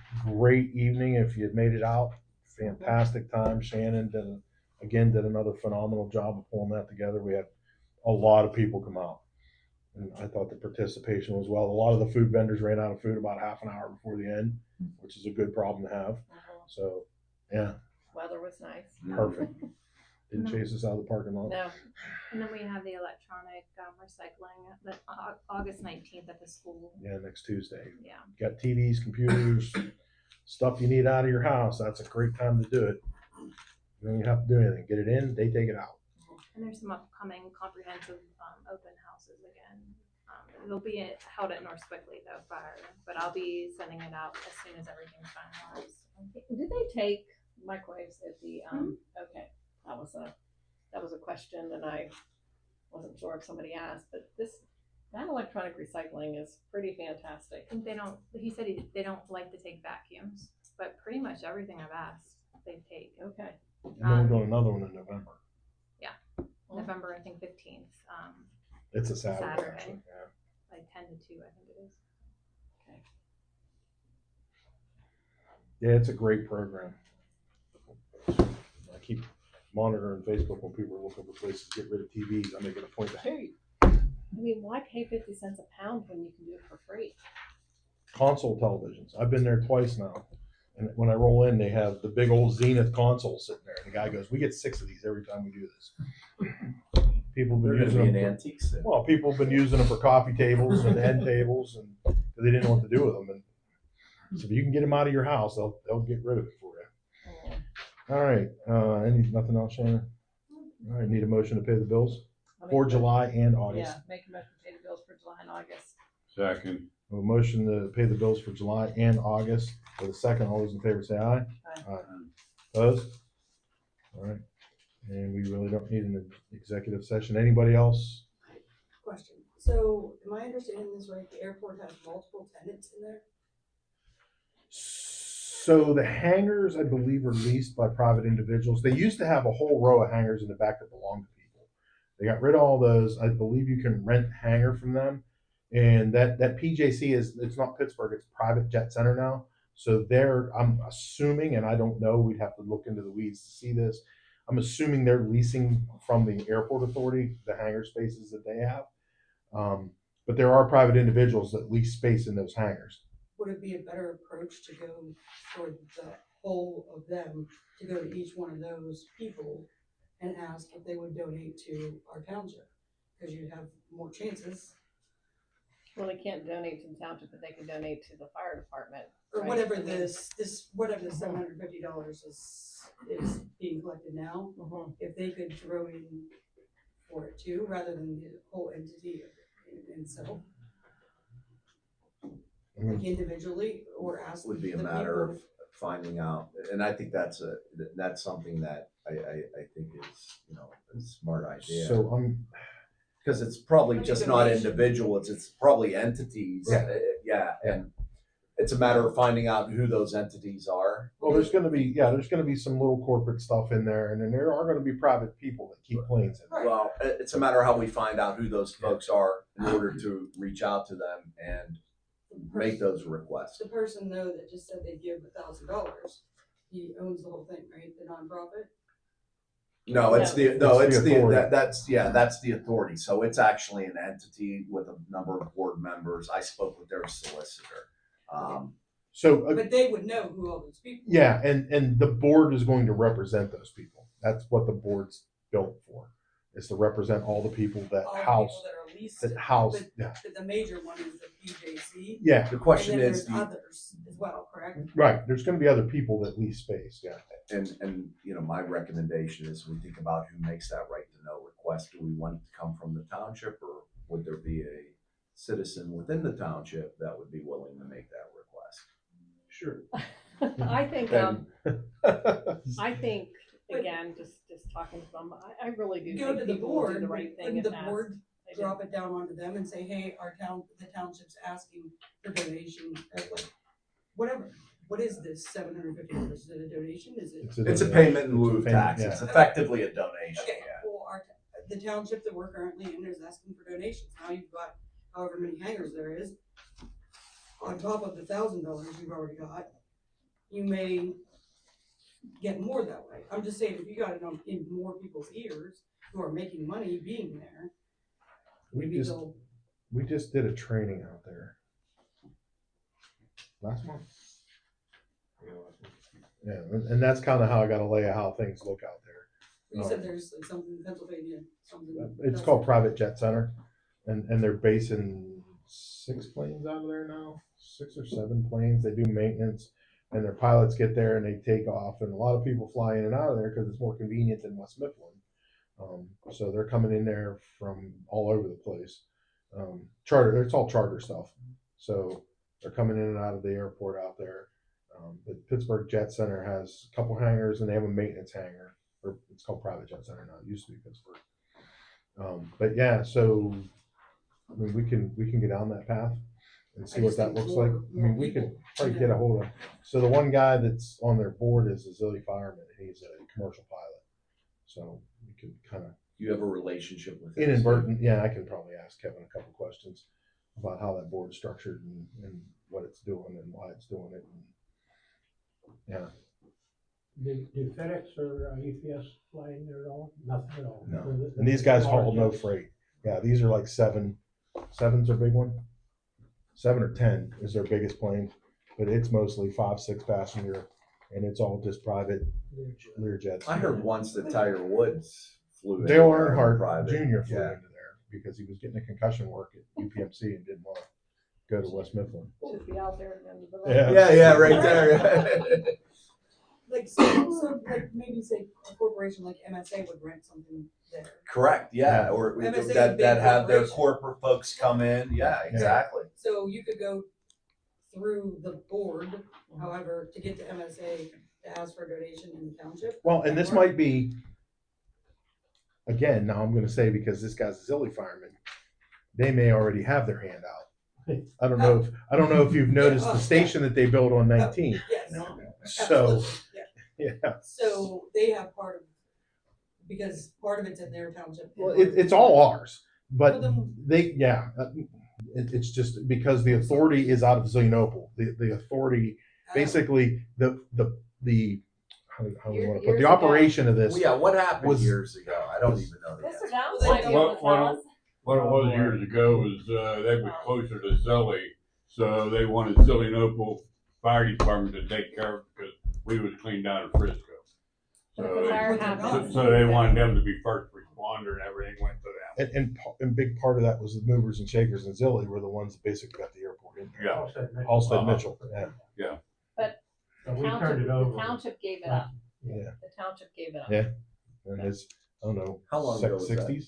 evening. If you had made it out, fantastic time. Shannon did another phenomenal job of pulling that together. We had a lot of people come out. And I thought the participation was well. A lot of the food vendors ran out of food about half an hour before the end, which is a good problem to have. So, yeah, Weather was nice. perfect. Didn't chase us out of the parking lot. No, And then we have the electronic recycling the August 19th at the school. Yeah, next Tuesday. Yeah. Got TVs, computers, stuff you need out of your house. That's a great time to do it. You don't even have to do anything. Get it in, they take it out. And there's some upcoming comprehensive open houses again. It'll be held at North Squigley though, but I'll be sending it out as soon as everything's finalized. did they take microwaves at the, okay, that was a question and I wasn't sure if somebody asked, but that electronic recycling is pretty fantastic. I think he said they don't like to take vacuums, but pretty much everything I've asked, they take. Okay. And then we're doing another one in November. November, I think 15th, It's a Saturday, Saturday. actually. Yeah. like 10 to 2, I think it is. Okay. Yeah, it's a great program. I keep monitoring Facebook when people are looking for places to get rid of TVs. I make it a point to, hey, I mean, why pay 50 cents a pound when you can do it for free? console televisions. I've been there twice now. And when I roll in, they have the big old Zenith console sitting there. And the guy goes, we get 6 of these every time we do this. People have been They're gonna using be them. an antique soon. Well, people have been using them for coffee tables and end tables, and they didn't know what to do with them. And so if you can get them out of your house, they'll get rid of it for you. All right. Nothing else, Shannon? All right. Need a motion to pay the bills for July and August. Yeah, make a motion to pay the bills for July and August. Second. A motion to pay the bills for July and August. For the second, all those in favor say aye. Aye. Opposed? All right. And we really don't need an executive session. Anybody else? Question. So, am I understanding this right? The airport has multiple tenants in there? So the hangars, I believe, are leased by private individuals. They used to have a whole row of hangars in the back that belonged to people. They got rid of all those. I believe you can rent a hangar from them. And that PJC it's not Pittsburgh, it's private jet center now. So I'm assuming, and I don't know, we'd have to look into the weeds to see this. I'm assuming they're leasing from the airport authority, the hangar spaces that they have. but there are private individuals that lease space in those hangars. Would it be a better approach to go for the whole of them, to go to each one of those people and ask if they would donate to our township? Because you'd have more chances, Well, they can't donate to the township, but they can donate to the fire department. or right? whatever I mean, whatever the $750 is being collected now. mhm. If they could throw in for it too, rather than the whole entity in itself, like individually, or ask Would be a the matter people. of finding out, and I think that's something that I think is, a smart idea. So Because it's probably Like a just not donation. individuals, it's probably entities. Right. Yeah, and it's a matter of finding out who those entities are. well, there's going to be some little corporate stuff in there, and then there are going to be private people that keep planes in there. Well, it's a matter of how we find out who those folks are in order to reach out to them and make those requests. The person though that just said they give $1,000, he owns the whole thing, right? The nonprofit. No, it's the authority. that's the authority. So it's actually an entity with a number of board members. I spoke with their solicitor. So But they would know who all those people. yeah, and the board is going to represent those people. That's what the board's built for, is to represent all the people that All the house people that are leased. that house. But, Yeah, but the major one is the PJC. yeah, The question And then is, there's others as well, correct? right. There's going to be other people that lease space. Yeah. and my recommendation is we think about who makes that right to know request. Do we want it to come from the township, or would there be a citizen within the township that would be willing to make that request? Sure. I think, Then- I think, again, just talking to them, I really do Go think to the people will do board, the right thing wouldn't and the ask. board I do. drop it down onto them and say, hey, the township's asking for donation, or like, whatever. What is this $750? Is it a donation? Is it? It's a payment in lieu of It's a payment, tax. yeah. It's effectively a donation. Okay, Yeah. well, the township that we're currently in is asking for donations. Now you've got however many hangars there is. On top of the $1,000 you've already got, you may get more that way. I'm just saying, if you got it in more people's ears who are making money being there, maybe they'll. We just did a training out there last month. Yeah, and that's kind of how I got a lay of how things look out there. You said there's like something in Pennsylvania, something. It's called Private Jet Center, and they're basing 6 planes out of there now, 6 or 7 planes. They do maintenance, and their pilots get there and they take off, and a lot of people fly in and out of there because it's more convenient than West Mifflin. So they're coming in there from all over the place. Charter, it's all charter stuff. So they're coming in and out of the airport out there. The Pittsburgh Jet Center has a couple hangars, and they have a maintenance hangar, or it's called Private Jet Center now. It used to be Pittsburgh. But yeah, so I mean, we can get down that path and see I what just that think looks more- like. I mean, more we could people, probably you get know. a hold of. So the one guy that's on their board is a Zilly fireman. He's a commercial pilot, so we can kind of You have a relationship with him. inadvertent. Yeah, I can probably ask Kevin a couple questions about how that board's structured and what it's doing and why it's doing it. And, yeah. Do FedEx or UPS fly in there at all? Nothing at all. No. So the- And these guys the haul no jets- freight. Yeah, these are like 7. 7's a big one. 7 or 10 is their biggest plane, but it's mostly 5, 6 passenger, and it's all just private Learjets. I heard once that Tiger Woods flew. Dale in there Earnhardt private. Jr. flew Yeah. into there because he was getting a concussion work at UPMC and didn't want to go to West Mifflin. Should be out there at the end of the road. Yeah, right there. Like, so like maybe say a corporation like MSA would rent something there. Correct. Yeah, or MSA is a that big have their corporation. corporate folks come in. Yeah, exactly. So you could go through the board, however, to get to MSA to ask for a donation in the township. Well, and this might be, again, now I'm going to say because this guy's a Zilly fireman, they may already have their hand out. I don't know if you've noticed the station that they built on 19. Yes. So, Absolutely, yeah. So they have part of, because part of it's in their township. Well, it's all ours, but Well, then- it's just because the authority is out of Zenople. The authority, basically, the how do we want to put the operation of this? Well, yeah, what happened was- years ago? I don't even know. Mr. The Downs might be able to tell us. What it was years ago was, they were closer to Zully, so they wanted Zillionople Fire Department to take care of it because we was clean down in Frisco. But if So a they, fire happens. so they wanted them to be first responder and everything went to them. And big part of that was the movers and shakers and Zilly were the ones that basically got the airport in there. Yeah. Halstead Mitchell, yeah. Yeah. But So we township, turned it the over. township gave it up. Yeah. The township gave it up. Yeah. And it's, I don't know, How long ago was that? 60s?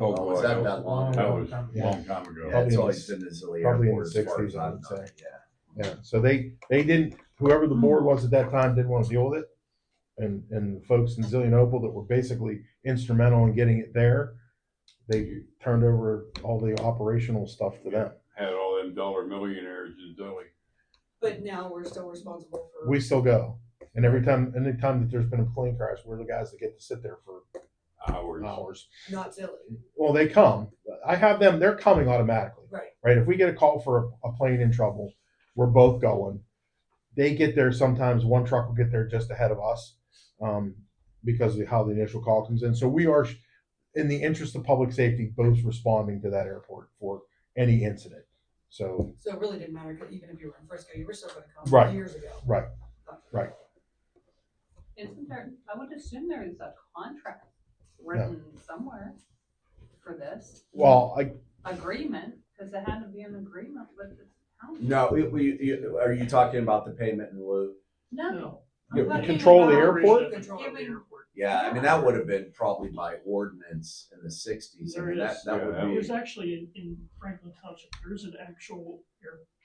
Oh, Oh, was boy, that long that ago? was a long time ago. Yeah, Probably it's in always the- been the Zilly probably in Airport the as far 60s, as I I've would known, say. yeah. Yeah, so they didn't, whoever the board was at that time didn't want to deal with it. And the folks in Zillionople that were basically instrumental in getting it there, they turned over all the operational stuff to them. Had all them dollar millionaires in Zully. But now we're still responsible for. We still go. And anytime that there's been a plane crash, we're the guys that get to sit there for hours. Not silly. Well, they come. I have them, they're coming automatically. Right. If we get a call for a plane in trouble, we're both going. They get there sometimes, one truck will get there just ahead of us because of how the initial call comes in. So we are, in the interest of public safety, both responding to that airport for any incident. So, So it really didn't matter, 'cause even if you were in Frisco, you were still gonna come right, years ago. right, right. Isn't there, I would assume there is a contract written somewhere for this. Well, Agreement, because it had to be an agreement with the town. No, are you talking about the payment in lieu? No. You I'm talking control the about airport? giving- Yeah, I mean, that would have been probably by ordinance in the sixties. I There mean, is, that would be, there's actually in Franklin Township, there's an actual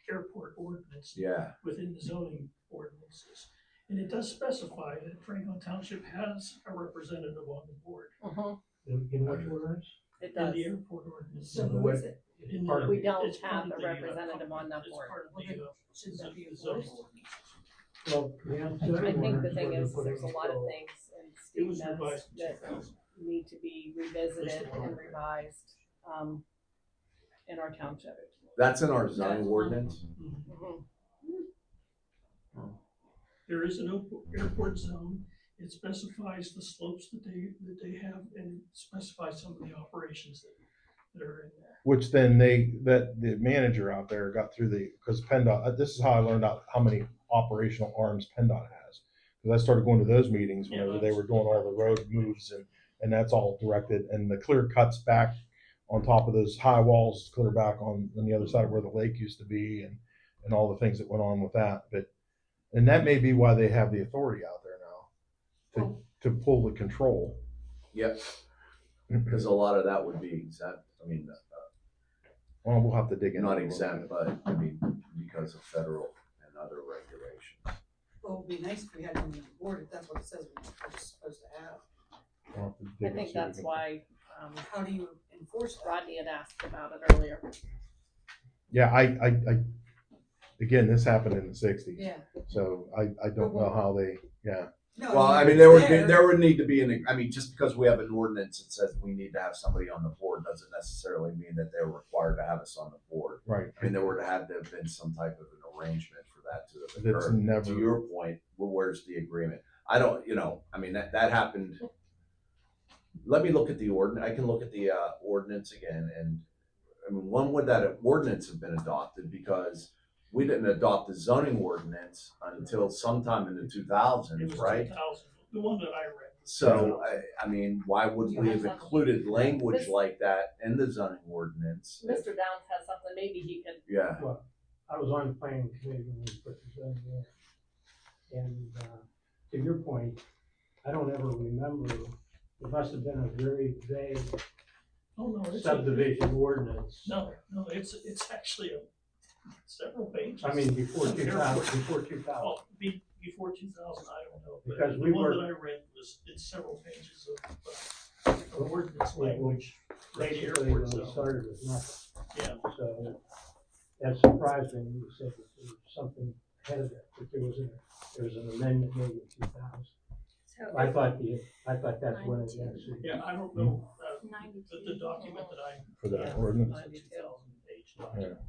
airport ordinance. Yeah. Within the zoning ordinances. And it does specify that Franklin Township has a representative on the board. In which ordinance? It In does. the airport ordinance. So who is it? In Part the- of We don't it's part have of a the, representative on that it's board. part of Well, the, then shouldn't that be the zoning enforced? ordinance. Well, yeah. I think the thing is, there's a lot of things in It Steve was knows revised in that 2000. need to be revisited and revised, in our township. that's in our zoning ordinance? Mhm. There is an airport zone. It specifies the slopes that they have and specifies some of the operations that are in there. Which then that the manager out there got through because PennDOT, this is how I learned out how many operational arms PennDOT has. Because I started going to those meetings whenever they were doing all the road moves and that's all directed. And the clear cuts back on top of those high walls, clear back on the other side of where the lake used to be and all the things that went on with that. And that may be why they have the authority out there now to pull the control. Yep. Because a lot of that would be exempt. I mean, Well, we'll have to dig into it. not exempt, but I mean, because of federal and other regulations. Well, it'd be nice if we had something on the board, if that's what it says we're supposed to have. We'll have to dig I and think see if we that's can- why, How do you enforce that? Rodney had asked about it earlier. Yeah, I again, this happened in the 60s. Yeah. So I don't know how they, yeah. No, Well, I mean, there would need to be just because we have an ordinance that says we need to have somebody on the board doesn't necessarily mean that they're required to have us on the board. Right. I mean, there would have to have been some type of an arrangement for that to have That's occurred. never- To your point, well, where's the agreement? I don't, I mean, that happened. Let me look at the ordinance. I can look at the ordinance again. And I mean, when would that ordinance have been adopted? Because we didn't adopt the zoning ordinance until sometime in the 2000s, It was right? 2000, the one that I read. So, I mean, why would we have included language like that in the zoning ordinance? if- Mr. Downs has something, maybe he could. Yeah. Well, I was on the planning committee when we put the zoning in. And, to your point, I don't ever remember, it must have been a very vague Oh, no, it's subdivision ordinance. No, it's actually several pages. I mean, before Of 2000, airport. before 2000. Well, before 2000, I don't know. But Because the we one were- that I read was in several pages of ordinance language for the Basically, when airport we zone. started with nothing. Yeah. So that surprised me when you said that there was something ahead of that, that there was an amendment made in 2000. I thought that's when it actually. Yeah, I don't know, the document that I. For that ordinance? 2000-page Yeah. document.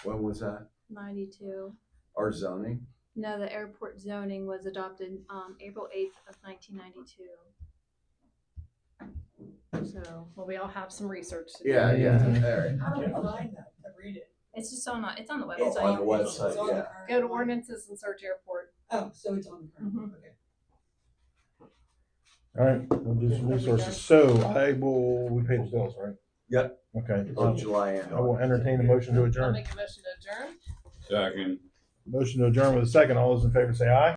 When was that? 92. Our zoning? No, the airport zoning was adopted April 8th of 1992. So, well, we all have some research to do. Yeah, yeah, all right. How do we find that, to read it? It's just on, it's on the It's website. On the It's website, on the yeah. current Go to one. ordinances and search airport. Oh, so it's on the current one, okay. All right, we'll do some resources. So we pay the bills, right? Yep. Okay. Both July and I will entertain a motion to I'll adjourn. make a motion to adjourn. Second. Motion to adjourn with a second. All those in favor say aye.